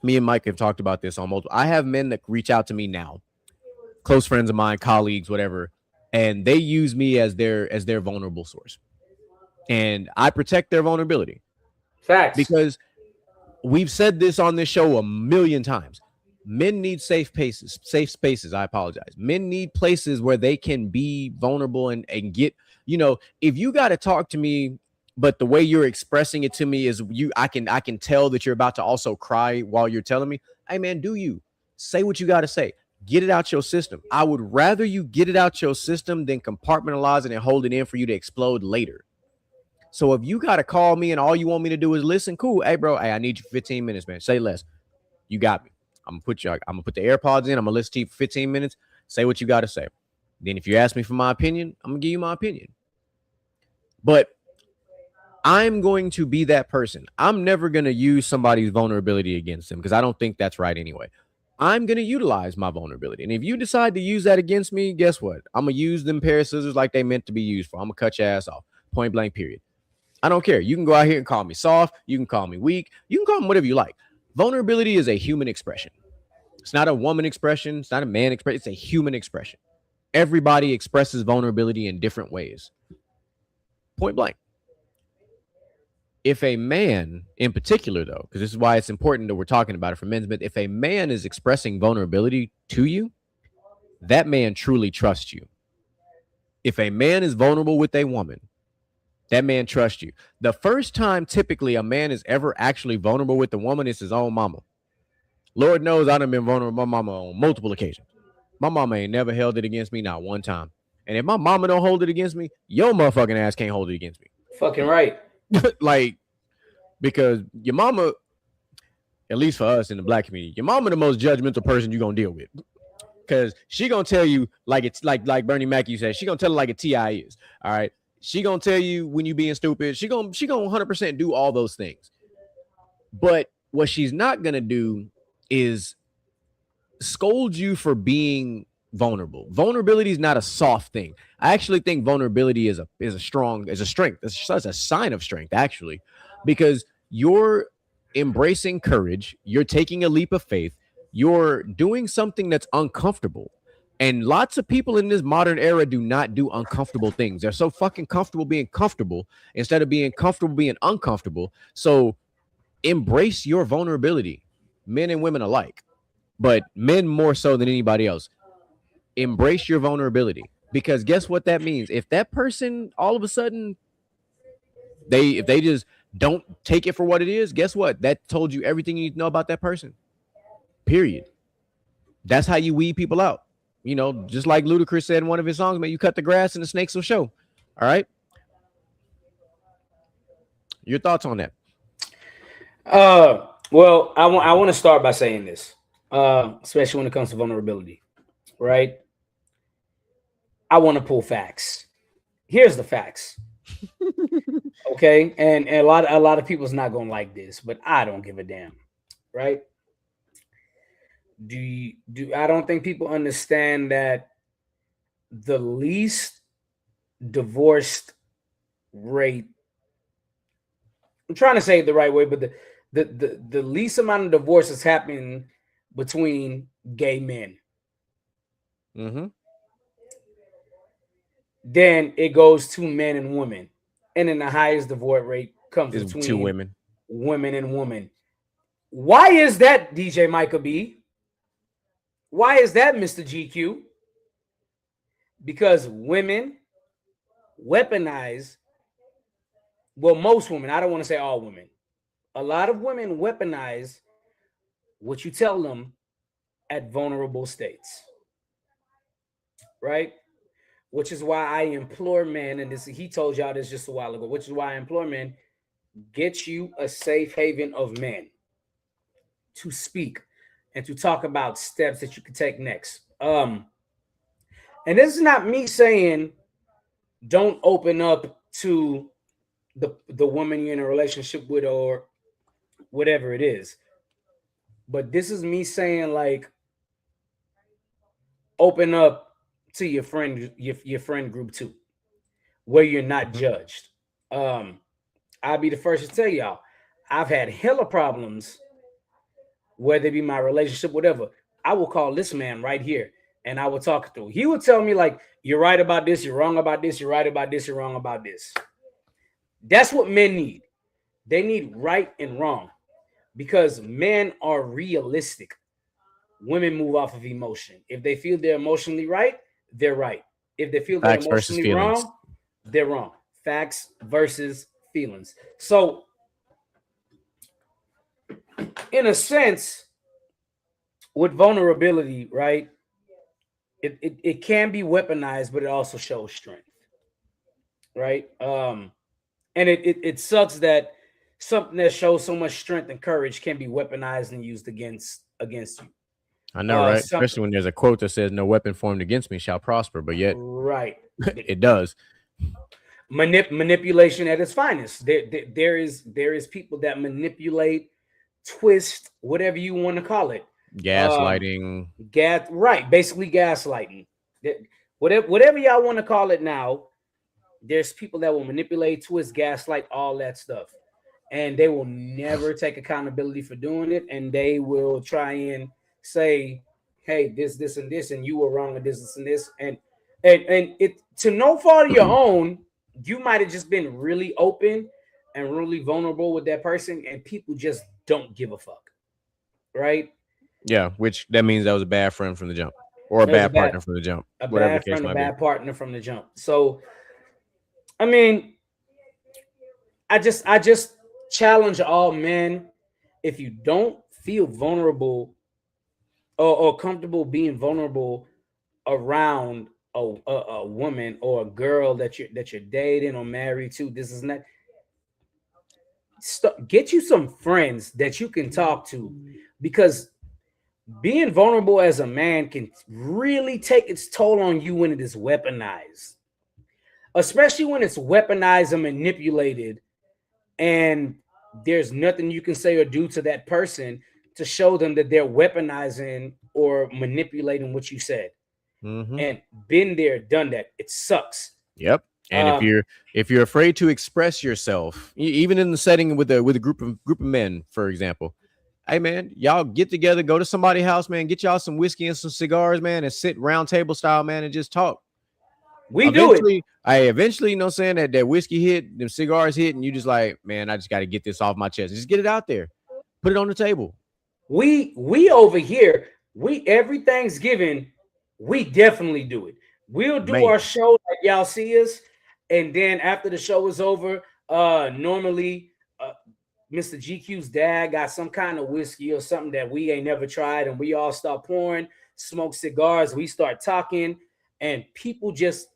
and Mike have talked about this on multiple. I have men that reach out to me now, close friends of mine, colleagues, whatever, and they use me as their vulnerable source. And I protect their vulnerability. Facts. Because we've said this on this show a million times. Men need safe spaces. I apologize. Men need places where they can be vulnerable and get, you know, if you got to talk to me, but the way you're expressing it to me is I can tell that you're about to also cry while you're telling me, hey man, do you say what you got to say? Get it out your system. I would rather you get it out your system than compartmentalize it and hold it in for you to explode later. So if you got to call me and all you want me to do is listen, cool. Hey bro, hey, I need you for 15 minutes, man. Say less. You got me. I'm gonna put the AirPods in. I'm gonna listen to you for 15 minutes. Say what you got to say. Then if you ask me for my opinion, I'm gonna give you my opinion. But I'm going to be that person. I'm never gonna use somebody's vulnerability against them, because I don't think that's right anyway. I'm going to utilize my vulnerability. And if you decide to use that against me, guess what? I'm going to use them pair of scissors like they meant to be used for. I'm going to cut your ass off. Point blank, period. I don't care. You can go out here and call me soft. You can call me weak. You can call me whatever you like. Vulnerability is a human expression. It's not a woman expression. It's not a man expression. It's a human expression. Everybody expresses vulnerability in different ways. Point blank. If a man in particular, though, because this is why it's important that we're talking about it for men's, but if a man is expressing vulnerability to you, that man truly trusts you. If a man is vulnerable with a woman, that man trusts you. The first time typically a man is ever actually vulnerable with a woman is his own mama. Lord knows I done been vulnerable with my mama on multiple occasions. My mama ain't never held it against me, not one time. And if my mama don't hold it against me, your motherfucking ass can't hold it against me. Fucking right. Like, because your mama, at least for us in the black community, your mama the most judgmental person you're gonna deal with. Because she gonna tell you like it's like Bernie Mac, you said, she gonna tell it like a TI is. All right. She gonna tell you when you being stupid. She gonna 100% do all those things. But what she's not gonna do is scold you for being vulnerable. Vulnerability is not a soft thing. I actually think vulnerability is a strength. It's a sign of strength, actually, because you're embracing courage. You're taking a leap of faith. You're doing something that's uncomfortable. And lots of people in this modern era do not do uncomfortable things. They're so fucking comfortable being comfortable instead of being comfortable being uncomfortable. So embrace your vulnerability, men and women alike, but men more so than anybody else. Embrace your vulnerability, because guess what that means? If that person all of a sudden if they just don't take it for what it is, guess what? That told you everything you need to know about that person. Period. That's how you weed people out. You know, just like Ludacris said in one of his songs, man, you cut the grass and the snakes will show. All right. Your thoughts on that? Well, I want to start by saying this, especially when it comes to vulnerability, right? I want to pull facts. Here's the facts. Okay. And a lot of people's not going to like this, but I don't give a damn. Right. I don't think people understand that the least divorced rate, I'm trying to say it the right way, but the least amount of divorce is happening between gay men. Mm-hmm. Then it goes to men and women. And then the highest divorce rate comes between two women and women. Why is that, DJ Micah B? Why is that, Mr. GQ? Because women weaponize, well, most women, I don't want to say all women. A lot of women weaponize what you tell them at vulnerable states. Right? Which is why I implore men, and he told y'all this just a while ago, which is why I implore men, get you a safe haven of men to speak and to talk about steps that you can take next. And this is not me saying don't open up to the woman you're in a relationship with or whatever it is. But this is me saying, like, open up to your friend group too, where you're not judged. I'll be the first to tell y'all, I've had hella problems, whether it be my relationship, whatever. I will call this man right here and I will talk through. He would tell me, like, you're right about this, you're wrong about this, you're right about this, you're wrong about this. That's what men need. They need right and wrong, because men are realistic. Women move off of emotion. If they feel they're emotionally right, they're right. If they feel they're emotionally wrong, they're wrong. Facts versus feelings. So, in a sense, with vulnerability, right, it can be weaponized, but it also shows strength, right? And it sucks that something that shows so much strength and courage can be weaponized and used against you. I know, right? Especially when there's a quote that says, "No weapon formed against me shall prosper," but yet, right, it does. Manipulation at its finest. There is people that manipulate, twist, whatever you want to call it, Gaslighting. Right, basically gaslighting. Whatever y'all want to call it now, there's people that will manipulate, twist, gaslight, all that stuff. And they will never take accountability for doing it. And they will try and say, hey, this, and this, and you were wrong with this, and this. And it to no fault of your own, you might have just been really open and really vulnerable with that person, and people just don't give a fuck. Right? Yeah, which that means that was a bad friend from the jump. Or a bad partner from the jump. A Whatever bad the case friend, a might bad be. partner from the jump. So I mean, I just challenge all men, if you don't feel vulnerable or comfortable being vulnerable around a woman or a girl that you're dating or married to, this is not, get you some friends that you can talk to, because being vulnerable as a man can really take its toll on you when it is weaponized, especially when it's weaponized and manipulated, and there's nothing you can say or do to that person to show them that they're weaponizing or manipulating what you said. And been there, done that. It sucks. Yep. And if you're afraid to express yourself, even in the setting with a group of men, for example, hey man, y'all get together, go to somebody's house, man, get y'all some whiskey and some cigars, man, and sit round table style, man, and just talk. We do it. Eventually, you know, saying that whiskey hit, them cigars hit, and you just like, man, I just got to get this off my chest. Just get it out there, put it on the table. We over here, every Thanksgiving, we definitely do it. We'll do our show like y'all see us, and then after the show is over, normally Mr. GQ's dad got some kind of whiskey or something that we ain't never tried, and we all start pouring, smoke cigars, we start talking, and people just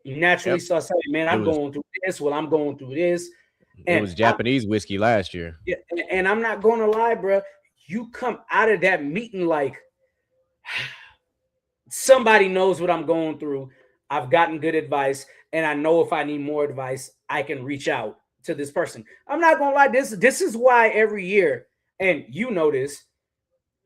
naturally start saying, man, I'm going through this. Well, I'm going through this. And it was Japanese whiskey last year. Yeah, and I'm not going to lie, bro. You come out of that meeting like, somebody knows what I'm going through. I've gotten good advice, and I know if I need more advice, I can reach out to this person. I'm not gonna lie. This is why every year, and you know this,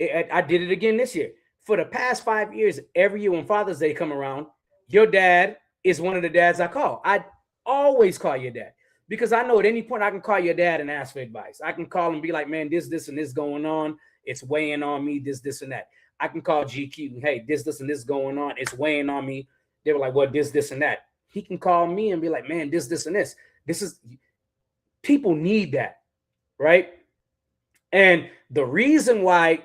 I did it again this year. For the past 5 years, every year when Father's Day come around, your dad is one of the dads I call. I always call your dad, because I know at any point I can call your dad and ask for advice. I can call and be like, man, this, and this going on. It's weighing on me, this, and that. I can call GQ, hey, this, and this going on. It's weighing on me. They were like, what, this, and that. He can call me and be like, man, this, and this. This is, people need that, right? And the reason why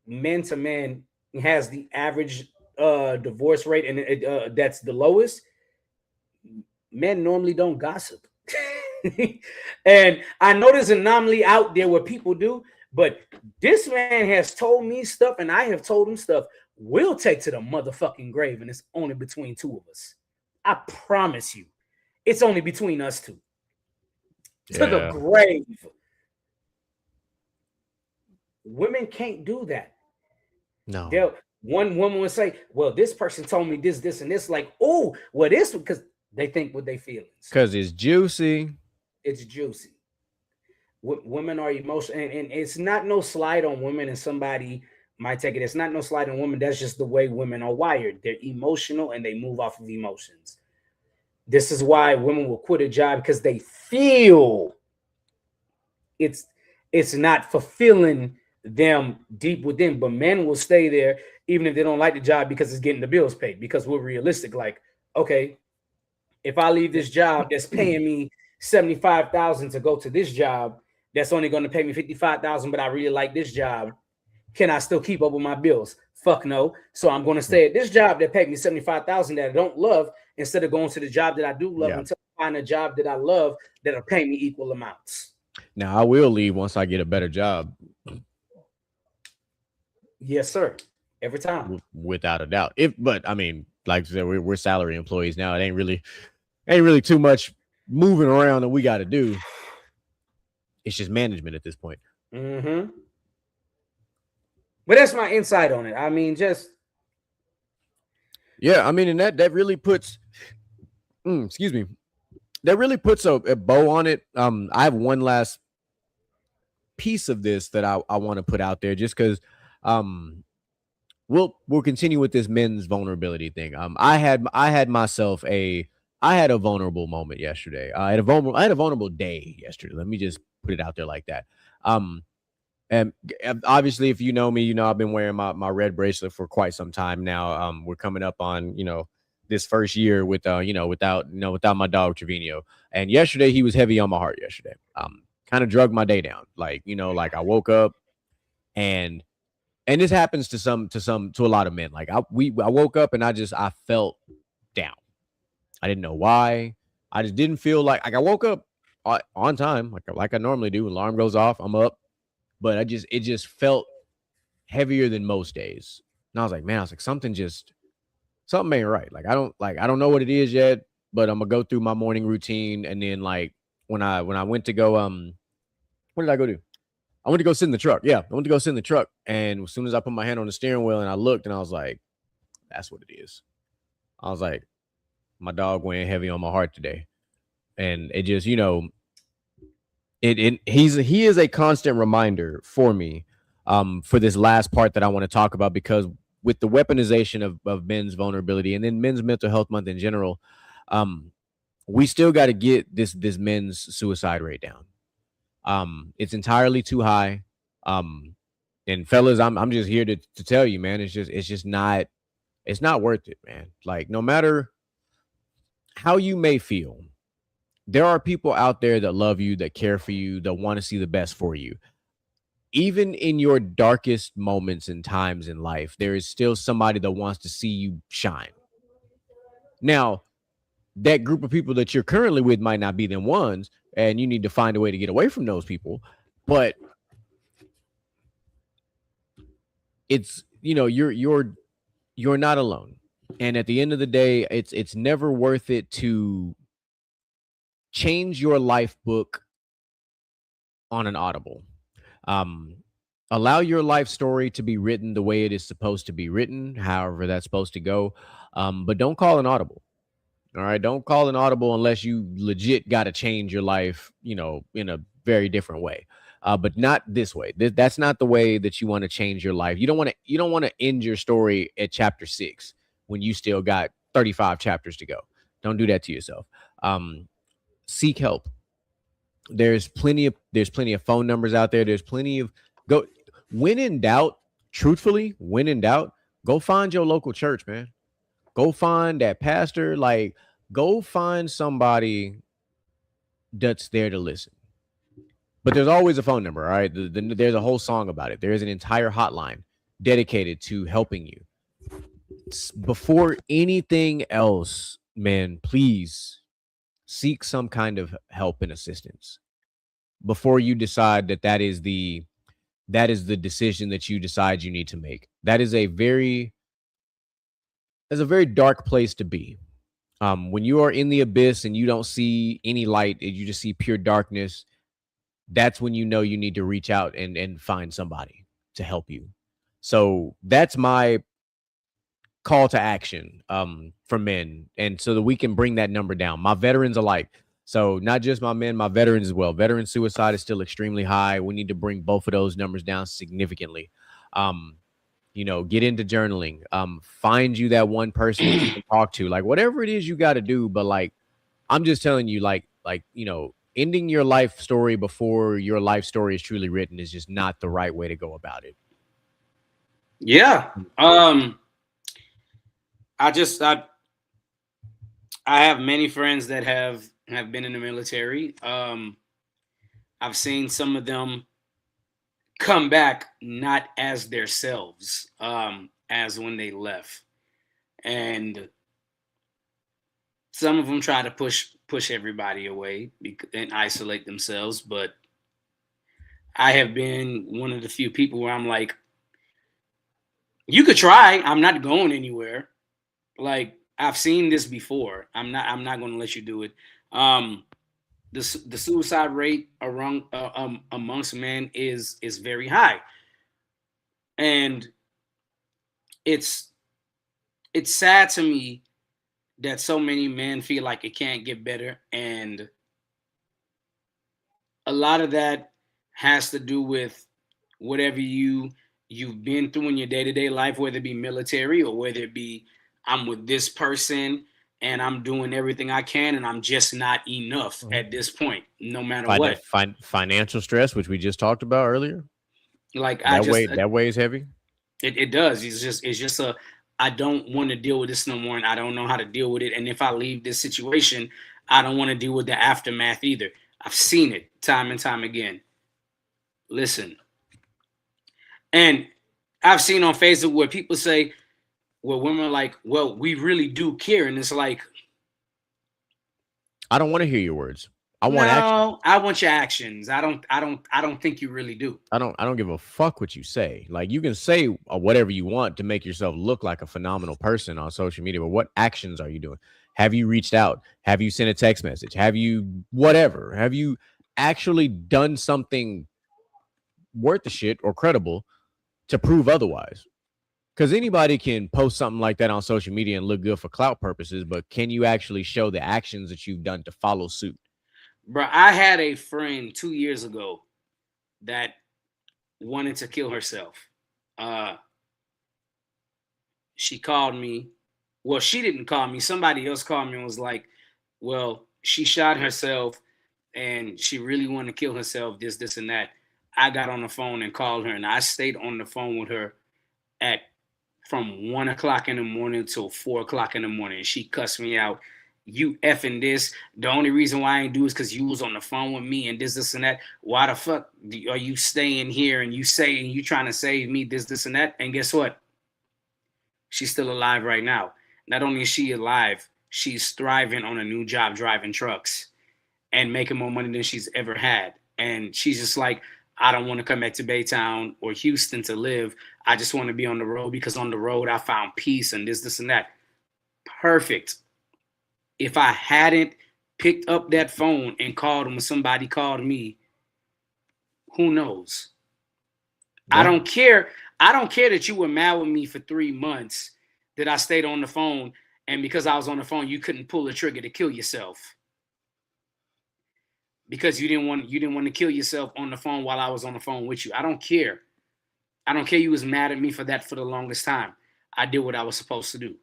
men to men has the average divorce rate, and that's the lowest, men normally don't gossip. And I know there's an anomaly out there where people do, but this man has told me stuff, and I have told him stuff we'll take to the motherfucking grave, and it's only between two of us. I promise you, it's only between us two. To the grave. Women can't do that. No. One woman would say, well, this person told me this, and this. Like, oh, well, this, because they think with their feelings. Because it's juicy. It's juicy. Women are emotional, and it's not no slight on women, and somebody might take it. It's not no slight on women. That's just the way women are wired. They're emotional, and they move off of emotions. This is why women will quit a job, because they feel it's not fulfilling them deep within. But men will stay there even if they don't like the job, because it's getting the bills paid. Because we're realistic. Like, okay, if I leave this job that's paying me $75,000 to go to this job that's only going to pay me $55,000, but I really like this job, can I still keep up with my bills? Fuck no. So I'm going to stay at this job that paid me $75,000 that I don't love, instead of going to the job that I do love, until I find a job that I love that'll pay me equal amounts. Now I will leave once I get a better job. Yes, sir. Every time, without a doubt. But I mean, like I said, we're salary employees now. It ain't really too much moving around that we got to do. It's just management at this point. But that's my insight on it. I mean, just I mean, and that really puts excuse me, that really puts a bow on it. I have one last piece of this that I want to put out there, just because we'll continue with this men's vulnerability thing. I had a vulnerable moment yesterday. I had a vulnerable day yesterday. Let me just put it out there like that. Um, and obviously, if you know me, you know I've been wearing my red bracelet for quite some time now. We're coming up on this first year with without my dog Trevino. And yesterday he was heavy on my heart. Yesterday, kind of drug my day down. Like like I woke up and this happens to a lot of men. Like I woke up and I felt down. I didn't know why. I just didn't feel like I woke up on time like I normally do. Alarm goes off, I'm up, but it just felt heavier than most days. And I was like, man, something ain't right. Like I don't know what it is yet, but I'm gonna go through my morning routine, and then like when I went to go what did I go do? I went to go sit in the truck. Yeah, I went to go sit in the truck. And as soon as I put my hand on the steering wheel and I looked and I was like, that's what it is. I was like, my dog weighing heavy on my heart today. And it just, he is a constant reminder for me for this last part that I want to talk about, because with the weaponization of men's vulnerability and then men's mental health month in general, we still got to get this men's suicide rate down. It's entirely too high. And fellas, I'm just here to tell you, man, it's not worth it, man. Like, no matter how you may feel, there are people out there that love you, that care for you, that want to see the best for you. Even in your darkest moments and times in life, there is still somebody that wants to see you shine. Now, that group of people that you're currently with might not be them ones, and you need to find a way to get away from those people. But it's, you're not alone. And at the end of the day, it's never worth it to change your life book on an audible. Allow your life story to be written the way it is supposed to be written, however that's supposed to go. But don't call an audible. All right. Don't call an audible unless you legit got to change your life, in a very different way. But not this way. That's not the way that you want to change your life. You don't want to end your story at chapter 6 when you still got 35 chapters to go. Don't do that to yourself. Seek help. There's plenty of phone numbers out there. There's plenty of when in doubt, truthfully, go find your local church, man. Go find that pastor. Like, go find somebody that's there to listen. But there's always a phone number, all right? There's a whole song about it. There's an entire hotline dedicated to helping you. Before anything else, man, please seek some kind of help and assistance before you decide that is the decision that you decide you need to make. That's a very dark place to be. When you are in the abyss and you don't see any light and you just see pure darkness, that's when you know you need to reach out and find somebody to help you. So that's my call to action for men, and so that we can bring that number down. My veterans alike. So not just my men, my veterans as well. Veteran suicide is still extremely high. We need to bring both of those numbers down significantly. Get into journaling. Find you that one person that you can talk to. Like, whatever it is you got to do. But like, I'm just telling you, ending your life story before your life story is truly written is just not the right way to go about it. Yeah. I have many friends that have been in the military. I've seen some of them come back not as themselves as when they left, and some of them try to push everybody away and isolate themselves. But I have been one of the few people where I'm like, you could try. I'm not going anywhere. Like, I've seen this before. I'm not going to let you do it. The suicide rate amongst men is very high, and it's sad to me that so many men feel like it can't get better, and a lot of that has to do with whatever you you've been through in your day-to-day life, whether it be military or whether it be I'm with this person and I'm doing everything I can and I'm just not enough at this point, no matter what. Financial stress, which we just talked about earlier. Like That weighs heavy. It does. It's just I don't want to deal with this no more, and I don't know how to deal with it. And if I leave this situation, I don't want to deal with the aftermath either. I've seen it time and time again. Listen, and I've seen on Facebook where people say, well, women are like, well, we really do care. And it's like, I don't want to hear your words. I want action. I want your actions. I don't think you really do. I don't give a fuck what you say. Like, you can say whatever you want to make yourself look like a phenomenal person on social media, but what actions are you doing? Have you reached out? Have you sent a text message? Have you whatever? Have you actually done something worth the shit or credible to prove otherwise? Because anybody can post something like that on social media and look good for clout purposes, but can you actually show the actions that you've done to follow suit? Bro, I had a friend 2 years ago that wanted to kill herself. She called me. Well, she didn't call me. Somebody else called me and was like, well, she shot herself and she really wanted to kill herself, this, and that. I got on the phone and called her, and I stayed on the phone with her from 1 o'clock in the morning till 4 o'clock in the morning. And she cussed me out. You effing this. The only reason why I ain't do is because you was on the phone with me and this, and that. Why the fuck are you staying here and you trying to save me, this, and that? And guess what? She's still alive right now. Not only is she alive, she's thriving on a new job driving trucks and making more money than she's ever had. And she's just like, I don't want to come back to Baytown or Houston to live. I just want to be on the road because on the road I found peace and this, and that. Perfect. If I hadn't picked up that phone and called him when somebody called me, who knows? Yeah. I don't care. I don't care that you were mad with me for 3 months, that I stayed on the phone, and because I was on the phone, you couldn't pull the trigger to kill yourself. Because you didn't want to kill yourself on the phone while I was on the phone with you. I don't care. I don't care you was mad at me for that for the longest time. I did what I was supposed to do.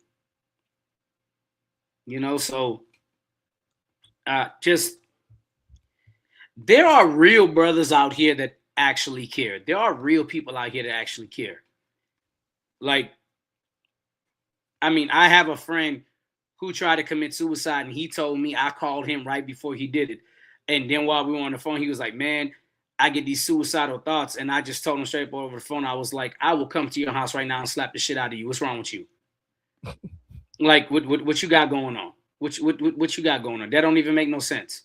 You know, so just there are real brothers out here that actually care. There are real people out here that actually care. Like, I mean, I have a friend who tried to commit suicide, and he told me, I called him right before he did it. And then while we were on the phone, he was like, man, I get these suicidal thoughts. And I just told him straight up over the phone, I was like, I will come to your house right now and slap the shit out of you. What's wrong with you? Like, what you got going on? What you got going on? That don't even make no sense.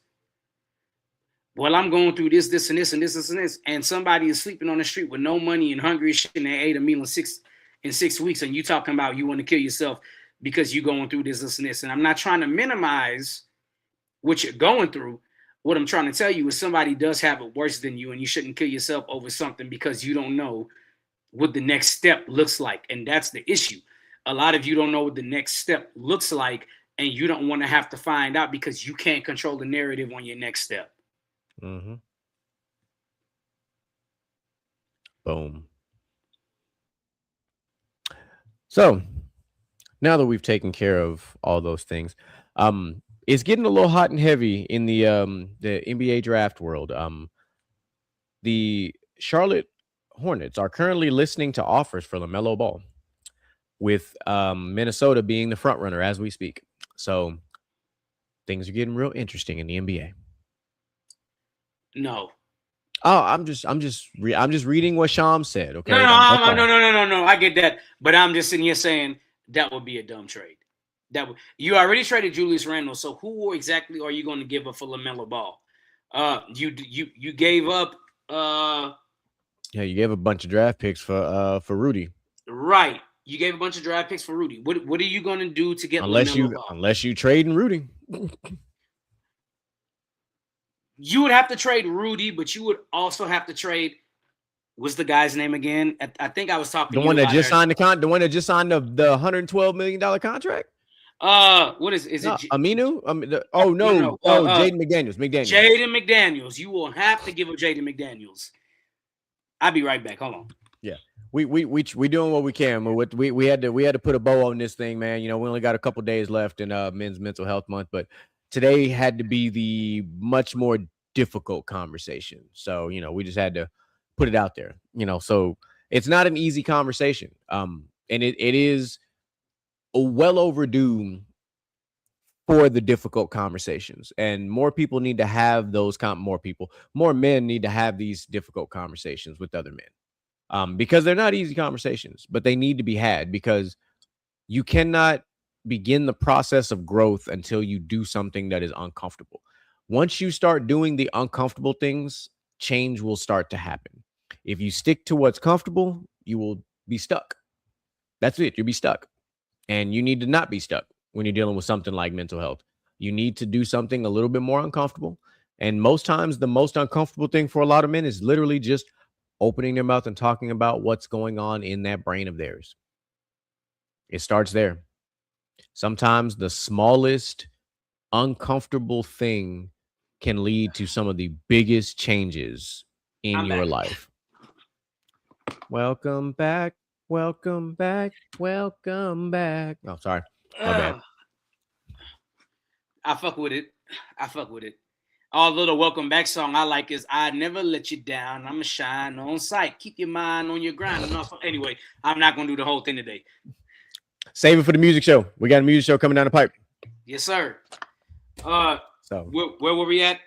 Well, I'm going through this, and this, and this, and this, and somebody is sleeping on the street with no money and hungry as shit, and they ate a meal in 6 weeks, and you talking about you want to kill yourself because you're going through this, and this. And I'm not trying to minimize what you're going through. What I'm trying to tell you is somebody does have it worse than you, and you shouldn't kill yourself over something because you don't know what the next step looks like. And that's the issue. A lot of you don't know what the next step looks like, and you don't want to have to find out because you can't control the narrative on your next step. Mm-hmm. Boom. So now that we've taken care of all those things, it's getting a little hot and heavy in the NBA draft world. The Charlotte Hornets are currently listening to offers for LaMelo Ball, with Minnesota being the front runner as we speak. So things are getting real interesting in the NBA. No. Oh, I'm just reading what Sham said. Okay. No. I get that, but I'm just sitting here saying that would be a dumb trade. You already traded Julius Randle, so who exactly are you going to give up for LaMelo Ball? You gave up. Yeah, you gave a bunch of draft picks for Rudy. Right. You gave a bunch of draft picks for Rudy. What are you going to do to get LaMelo Ball? Unless you trade in Rudy. You would have to trade Rudy, but you would also have to trade. What's the guy's name again? I think I was talking. The one that just signed the one that just signed the $112 million contract. What is it? Aminu? No. Jaden McDaniels. Jaden McDaniels. You will have to give up Jaden McDaniels. I'll be right back. Hold on. Yeah, we doing what we can. We had to put a bow on this thing, man. You know, we only got a couple days left in Men's Mental Health Month, but today had to be the much more difficult conversation. So you know, we just had to put it out there. You know, so it's not an easy conversation. And it is well overdue for the difficult conversations, and more people need to have those. More men need to have these difficult conversations with other men. Because they're not easy conversations, but they need to be had because you cannot begin the process of growth until you do something that is uncomfortable. Once you start doing the uncomfortable things, change will start to happen. If you stick to what's comfortable, you will be stuck. That's it. You'll be stuck. And you need to not be stuck when you're dealing with something like mental health. You need to do something a little bit more uncomfortable. And most times, the most uncomfortable thing for a lot of men is literally just opening their mouth and talking about what's going on in that brain of theirs. It starts there. Sometimes the smallest uncomfortable thing can lead to some of the biggest changes in your life. Welcome back. Welcome back. Welcome back. Oh, sorry. My bad. I fuck with it. Although the welcome back song I like is I Never Let You Down. I'm a shine on sight. Keep your mind on your grind. Anyway, I'm not going to do the whole thing today. Save it for the music show. We got a music show coming down the pipe. Yes, sir. Where were we at?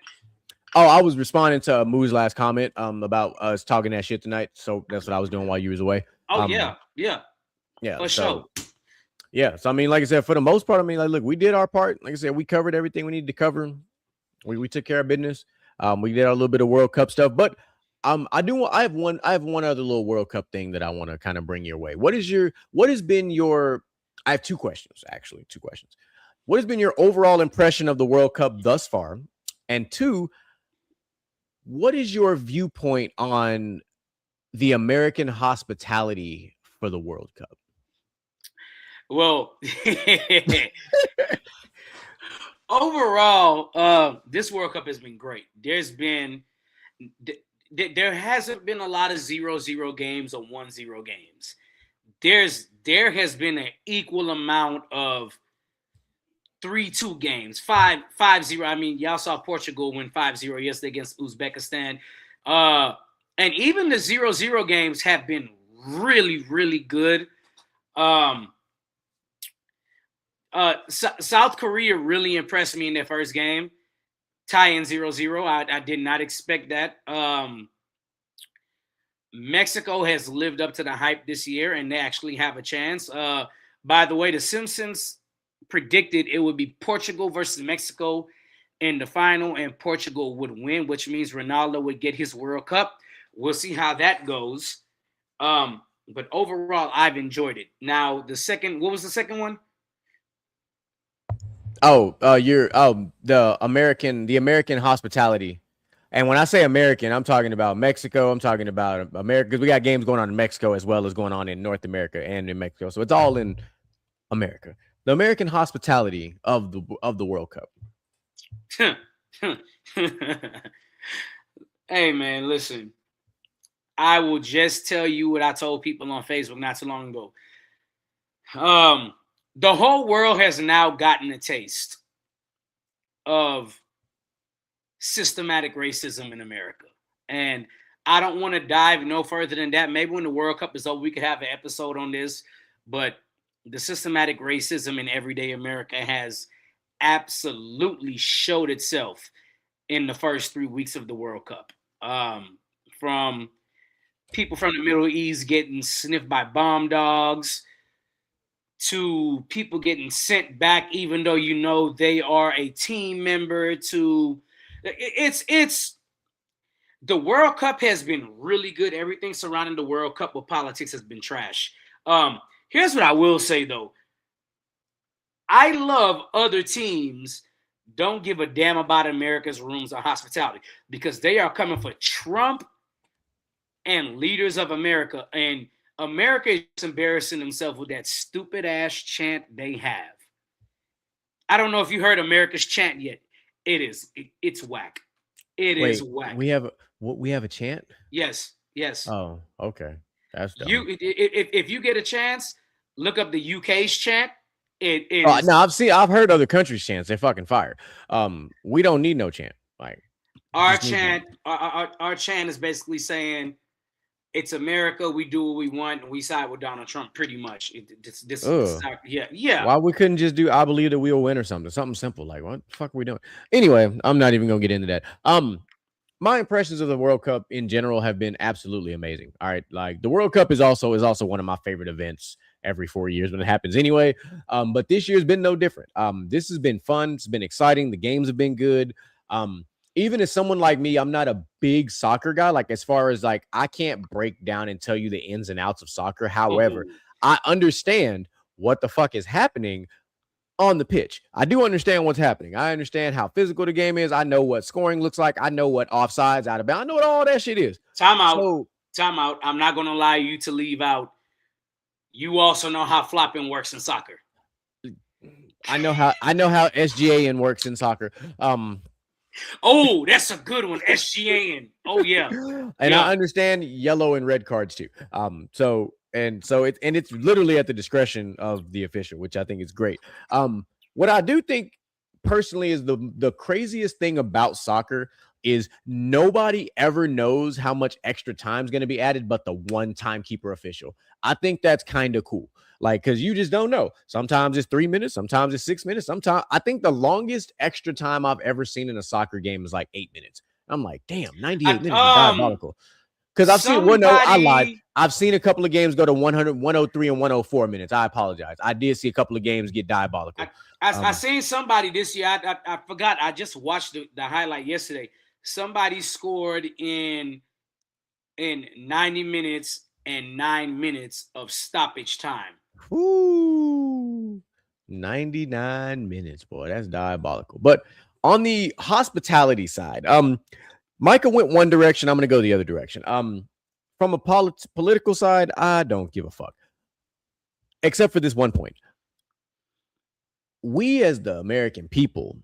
Oh, I was responding to Moo's last comment about us talking that shit tonight. So that's what I was doing while you was away. Oh, yeah. For sure. Yeah. So, I mean, like I said, for the most part, I mean, like, look, we did our part. Like I said, we covered everything we needed to cover. We took care of business. We did our little bit of World Cup stuff, but I have one other little World Cup thing that I want to kind of bring your way. I have two questions. What has been your overall impression of the World Cup thus far? And two, what is your viewpoint on the American hospitality for the World Cup? Well, overall, this World Cup has been great. There hasn't been a lot of 0-0 games or 1-0 games. There has been an equal amount of 3-2 games, 5-0. I mean, y'all saw Portugal win 5-0 yesterday against Uzbekistan. And even the 0-0 games have been really, really good. South Korea really impressed me in their first game. Tie-in 0-0. I did not expect that. Mexico has lived up to the hype this year, and they actually have a chance. By the way, The Simpsons predicted it would be Portugal versus Mexico in the final, and Portugal would win, which means Ronaldo would get his World Cup. We'll see how that goes. But overall, I've enjoyed it. Now, what was the second one? The American hospitality. And when I say American, I'm talking about Mexico. I'm talking about America, because we got games going on in Mexico as well as going on in North America and in Mexico. So it's all in America. The American hospitality of the World Cup. Hey, man, listen. I will just tell you what I told people on Facebook not too long ago. The whole world has now gotten a taste of systematic racism in America. And I don't want to dive no further than that. Maybe when the World Cup is over, we could have an episode on this. But the systematic racism in everyday America has absolutely showed itself in the first 3 weeks of the World Cup. From people from the Middle East getting sniffed by bomb dogs, to people getting sent back even though you know they are a team member, to it's the World Cup has been really good. Everything surrounding the World Cup with politics has been trash. Here's what I will say though. I love other teams don't give a damn about America's rooms of hospitality, because they are coming for Trump and leaders of America. And America is embarrassing themselves with that stupid ass chant they have. I don't know if you heard America's chant yet. It's whack. It is whack. We have a chant? Yes. Oh, okay. That's dumb. If you get a chance, look up the UK's chant. It is no, I've heard other countries' chants. They're fucking fire. We don't need no chant. Like our chant. Our chant is basically saying, "It's America. We do what we want, and we side with Donald Trump." Pretty much. This yeah. Why we couldn't just do "I believe that we'll win" or something simple? Like what the fuck are we doing? Anyway, I'm not even gonna get into that. My impressions of the World Cup in general have been absolutely amazing. All right, like the World Cup is also one of my favorite events every 4 years when it happens anyway. But this year's been no different. This has been fun. It's been exciting. The games have been good. Even as someone like me, I'm not a big soccer guy. Like as far as like I can't break down and tell you the ins and outs of soccer. However, I understand what the fuck is happening on the pitch. I do understand what's happening. I understand how physical the game is. I know what scoring looks like. I know what offsides, out of bounds. I know what all that shit is. Time out. I'm not going to allow you to leave out. You also know how flopping works in soccer. I know how SGAN works in soccer. Oh, that's a good one. SGAN. Oh yeah. And I understand yellow and red cards too. So it's literally at the discretion of the official, which I think is great. What I do think personally is the craziest thing about soccer is nobody ever knows how much extra time is going to be added, but the one timekeeper official. I think that's kind of cool. Like, because you just don't know. Sometimes it's 3 minutes, sometimes it's 6 minutes. Sometimes I think the longest extra time I've ever seen in a soccer game is like 8 minutes. I'm like, damn, 98 minutes is diabolical. Because I've seen, well, no, I lied. I've seen a couple of games go to 100, 103 and 104 minutes. I apologize. I did see a couple of games get diabolical. I seen somebody this year. I forgot. I just watched the highlight yesterday. Somebody scored in 90 minutes and 9 minutes of stoppage time. Ooh, 99 minutes, boy. That's diabolical. But on the hospitality side, Micah went one direction. I'm going to go the other direction. From a political side, I don't give a fuck. Except for this one point. We as the American people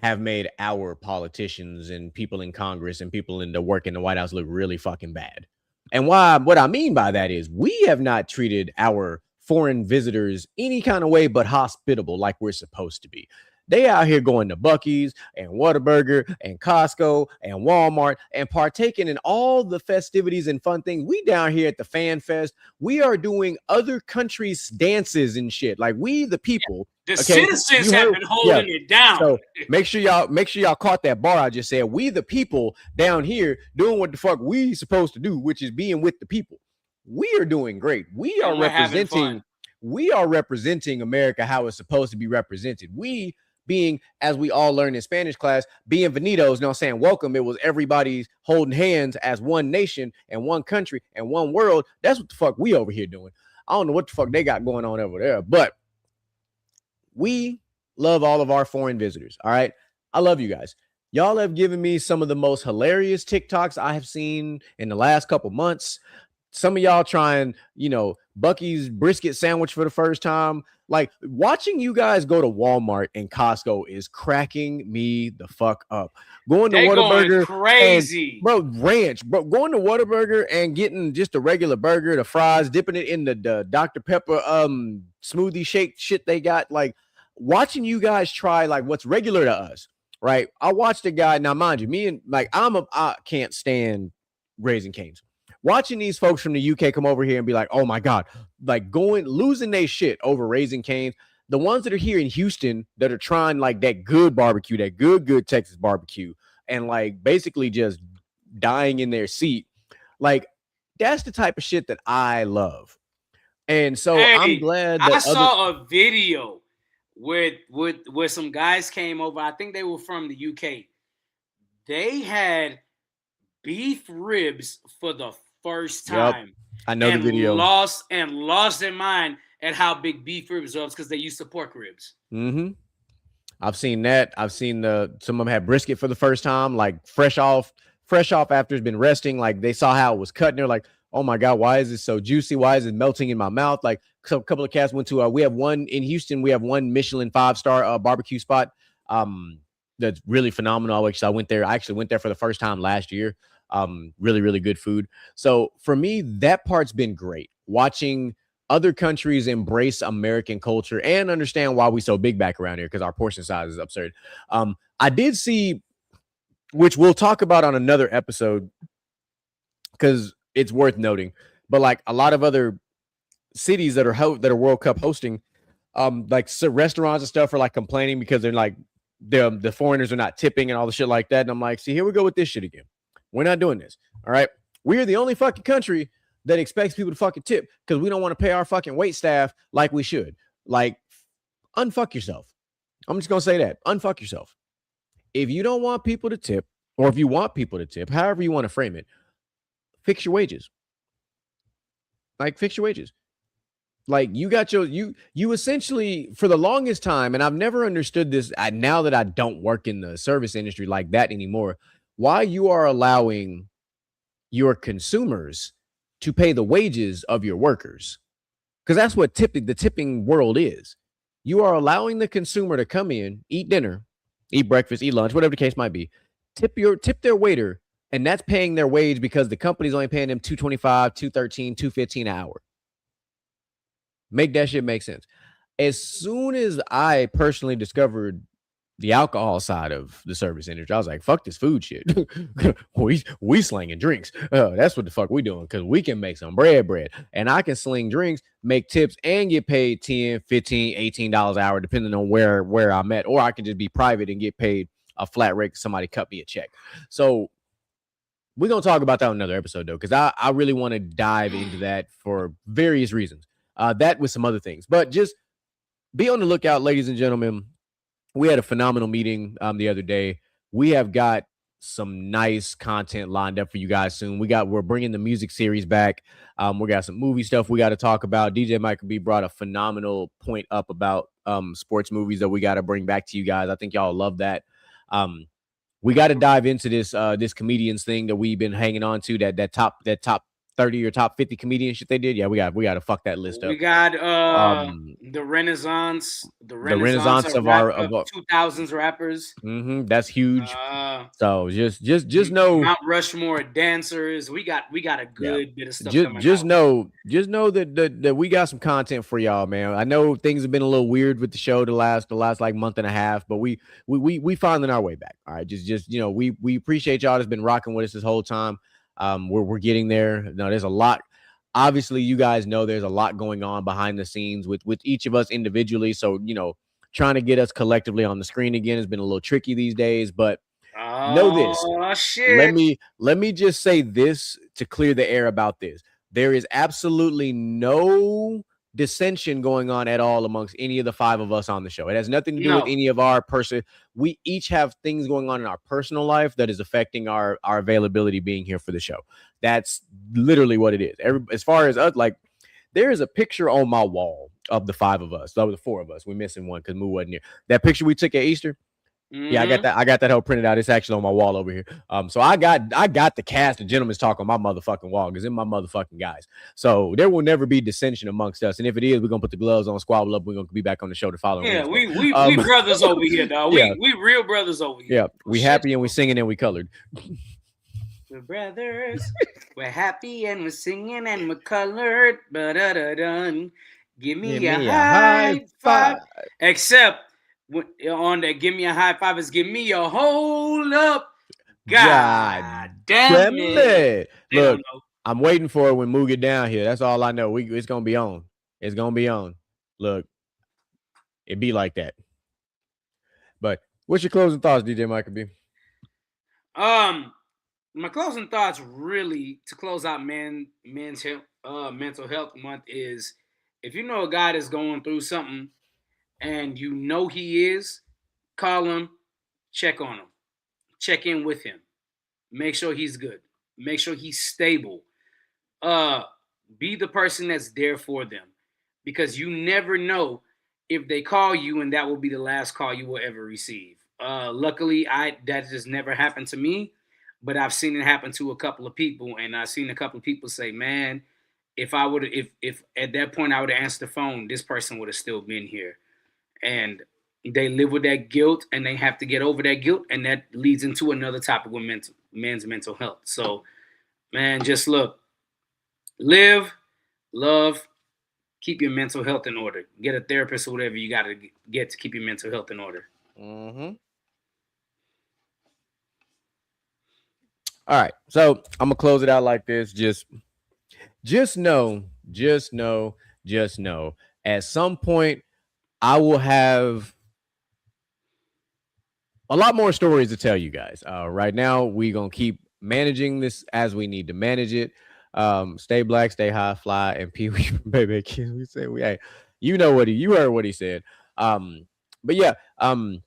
have made our politicians and people in Congress and people in the work in the White House look really fucking bad. And what I mean by that is we have not treated our foreign visitors any kind of way but hospitable like we're supposed to be. They out here going to Buc-ee's and Whataburger and Costco and Walmart and partaking in all the festivities and fun things. We down here at the Fan Fest, we are doing other countries' dances and shit. Like we, the people, the citizens have been holding it down. So make sure y'all caught that bar I just said. We, the people, down here doing what the fuck we supposed to do, which is being with the people. We are doing great. We are representing America how it's supposed to be represented. We being, as we all learned in Spanish class, bienvenidos, you know what I'm saying? Welcome. It was everybody's holding hands as one nation and one country and one world. That's what the fuck we over here doing. I don't know what the fuck they got going on over there, but we love all of our foreign visitors. All right. I love you guys. Y'all have given me some of the most hilarious TikToks I have seen in the last couple months. Some of y'all trying, Buc-ee's brisket sandwich for the first time. Like watching you guys go to Walmart and Costco is cracking me the fuck up. Going to Whataburger, crazy, ranch, going to Whataburger and getting just a regular burger, the fries, dipping it in the Dr. Pepper smoothie shake shit they got. Like watching you guys try like what's regular to us, right? I watched a guy. Now, mind you, I can't stand Raising Cane's. Watching these folks from the UK come over here and be like, oh my God, like losing their shit over Raising Cane's. The ones that are here in Houston that are trying like that good barbecue, that good Texas barbecue, and like basically just dying in their seat. Like that's the type of shit that I love. And so I'm glad that I saw a video where some guys came over. I think they were from the UK. They had beef ribs for the first time. Yep. I know the video. Lost their mind at how big beef ribs was because they used to pork ribs. Mm-hmm. I've seen that. I've seen some of them had brisket for the first time, like fresh off after it's been resting. Like they saw how it was cut and they're like, oh my God, why is it so juicy? Why is it melting in my mouth? Like a couple of cats went to we have one in Houston. We have one Michelin 5-star barbecue spot. That's really phenomenal. I actually went there for the first time last year. Really, really good food. So for me, that part's been great. Watching other countries embrace American culture and understand why we so big back around here because our portion size is absurd. I did see, which we'll talk about on another episode because it's worth noting, but like a lot of other cities that are World Cup hosting, like restaurants and stuff are like complaining because they're like the foreigners are not tipping and all the shit like that. And I'm like, see, here we go with this shit again. We're not doing this. All right. We are the only fucking country that expects people to fucking tip because we don't want to pay our fucking wait staff like we should. Like, unfuck yourself. I'm just gonna say that. Unfuck yourself. If you don't want people to tip, or if you want people to tip, however you want to frame it, fix your wages. Like, fix your wages. Like, you got you essentially, for the longest time, and I've never understood this now that I don't work in the service industry like that anymore, why you are allowing your consumers to pay the wages of your workers. Because that's what the tipping world is. You are allowing the consumer to come in, eat dinner, eat breakfast, eat lunch, whatever the case might be, tip their waiter, and that's paying their wage because the company's only paying them $2.25, $2.13, $2.15 an hour. Make that shit make sense. As soon as I personally discovered the alcohol side of the service industry, I was like, fuck this food shit. we slinging drinks. That's what the fuck we doing because we can make some bread. And I can sling drinks, make tips, and get paid $10, $15, $18 an hour, depending on where I'm at. Or I can just be private and get paid a flat rate because somebody cut me a check. So we're going to talk about that on another episode, though, because I really want to dive into that for various reasons. That with some other things. But just be on the lookout, ladies and gentlemen. We had a phenomenal meeting the other day. We have got some nice content lined up for you guys soon. We're bringing the music series back. We got some movie stuff we got to talk about. DJ Michael B brought a phenomenal point up about sports movies that we got to bring back to you guys. I think y'all love that. We got to dive into this comedians thing that we've been hanging on to, that top 30 or top 50 comedian shit they did. Yeah, we got to fuck that list up. We got the Renaissance of our 2000s rappers. That's huge. So just know Mount Rushmore dancers. We got a good bit of stuff. Just know that we got some content for y'all, man. I know things have been a little weird with the show the last like month and a half, but we finding our way back. All right, just we appreciate y'all that's been rocking with us this whole time. We're getting there. Now, there's a lot. Obviously, you guys know there's a lot going on behind the scenes with each of us individually. So, trying to get us collectively on the screen again has been a little tricky these days. But know this. Shit. Let me just say this to clear the air about this. There is absolutely no dissension going on at all amongst any of the five of us on the show. It has nothing to do with any of our person. We each have things going on in our personal life that is affecting our availability being here for the show. That's literally what it is. As far as us, like, there is a picture on my wall of the five of us. So the four of us. We're missing one because Moo wasn't here. That picture we took at Easter. Yeah, I got that whole printed out. It's actually on my wall over here. So I got the cast of Gentlemen's Talk on my motherfucking wall because they're my motherfucking guys. So there will never be dissension amongst us. And if it is, we're gonna put the gloves on, squabble up. We're gonna be back on the show to follow. Yeah, we brothers over here, dog. We real brothers over here. Yeah, we happy and we singing and we colored. We're brothers. We're happy and we're singing and we're colored. Ba-da-da-dun. Give me a high five. Except on that, give me a high five is give me a hold up. God damn it. Look, I'm waiting for it when Moo get down here. That's all I know. It's gonna be on. It's gonna be on. Look, it be like that. But what's your closing thoughts, DJ Michael B? My closing thoughts, really, to close out mental health month, is if you know a guy that's going through something and you know he is, call him, check on him, check in with him, make sure he's good, make sure he's stable. Be the person that's there for them, because you never know if they call you and that will be the last call you will ever receive. Luckily, that just never happened to me, but I've seen it happen to a couple of people, and I've seen a couple of people say, man, if at that point I would have answered the phone, this person would have still been here. And they live with that guilt, and they have to get over that guilt, and that leads into another topic with mental. men's mental health. So, man, just look, live, love, keep your mental health in order. Get a therapist or whatever you got to get to keep your mental health in order. Mm-hmm. All right, so I'm gonna close it out like this. Just know, at some point, I will have a lot more stories to tell you guys. Right now, we're gonna keep managing this as we need to manage it. Stay black, stay high, fly, and Pee Wee from Baby Kids. We say hey, you heard what he said. But yeah,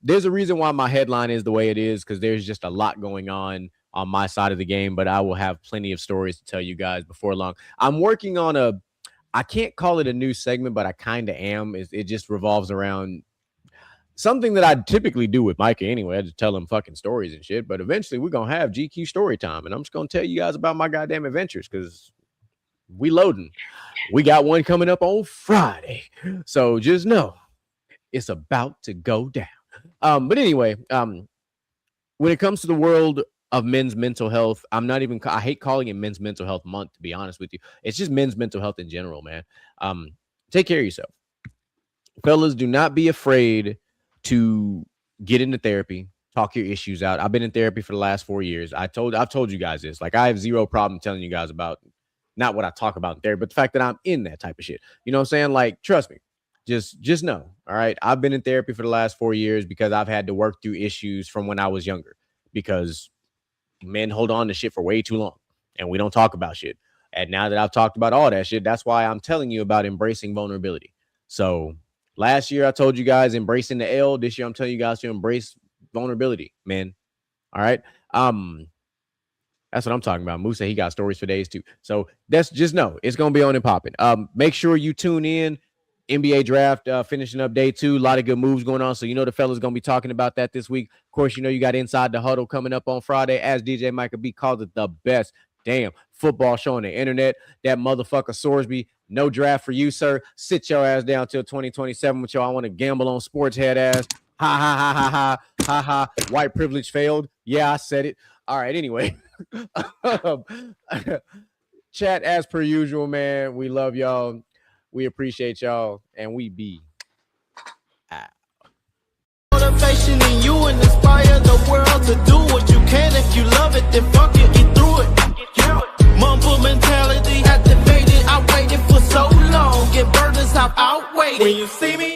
there's a reason why my headline is the way it is, because there's just a lot going on my side of the game, but I will have plenty of stories to tell you guys before long. I'm working on I can't call it a new segment, but I kind of am. It just revolves around something that I typically do with Micah anyway. I just tell him fucking stories and shit, but eventually we're going to have GQ story time, and I'm just going to tell you guys about my goddamn adventures, because we loading. We got one coming up on Friday, so just know it's about to go down. But anyway, when it comes to the world of men's mental health, I hate calling it Men's Mental Health Month, to be honest with you. It's just men's mental health in general, man. Take care of yourself. Fellas, do not be afraid to get into therapy, talk your issues out. I've been in therapy for the last 4 years. I've told you guys this. Like, I have zero problem telling you guys about not what I talk about in therapy, but the fact that I'm in that type of shit. You know what I'm saying? Like, trust me. Just know. All right. I've been in therapy for the last 4 years because I've had to work through issues from when I was younger, because men hold on to shit for way too long and we don't talk about shit. And now that I've talked about all that shit, that's why I'm telling you about embracing vulnerability. So last year I told you guys embracing the L. This year I'm telling you guys to embrace vulnerability, man. All right. That's what I'm talking about. Moose said he got stories for days too. So that's just know it's gonna be on and popping. Make sure you tune in. NBA draft finishing up day 2. A lot of good moves going on. So you know the fellas going to be talking about that this week. Of course, you know you got Inside the Huddle coming up on Friday, as DJ Micah B calls it, the best damn football show on the internet. That motherfucker Sorsby, no draft for you, sir. Sit your ass down till 2027 with y'all. I want to gamble on sports head ass. Ha, ha, ha, ha, ha, ha, ha. White privilege failed. Yeah, I said it. All right, anyway. Chat as per usual, man. We love y'all. We appreciate y'all, and we be out. Motivation in you and inspire the world to do what you can. If you love it, then fuck it, get through it. Mumble mentality activated. I waited for so long. Get burners out, outweight. When you see me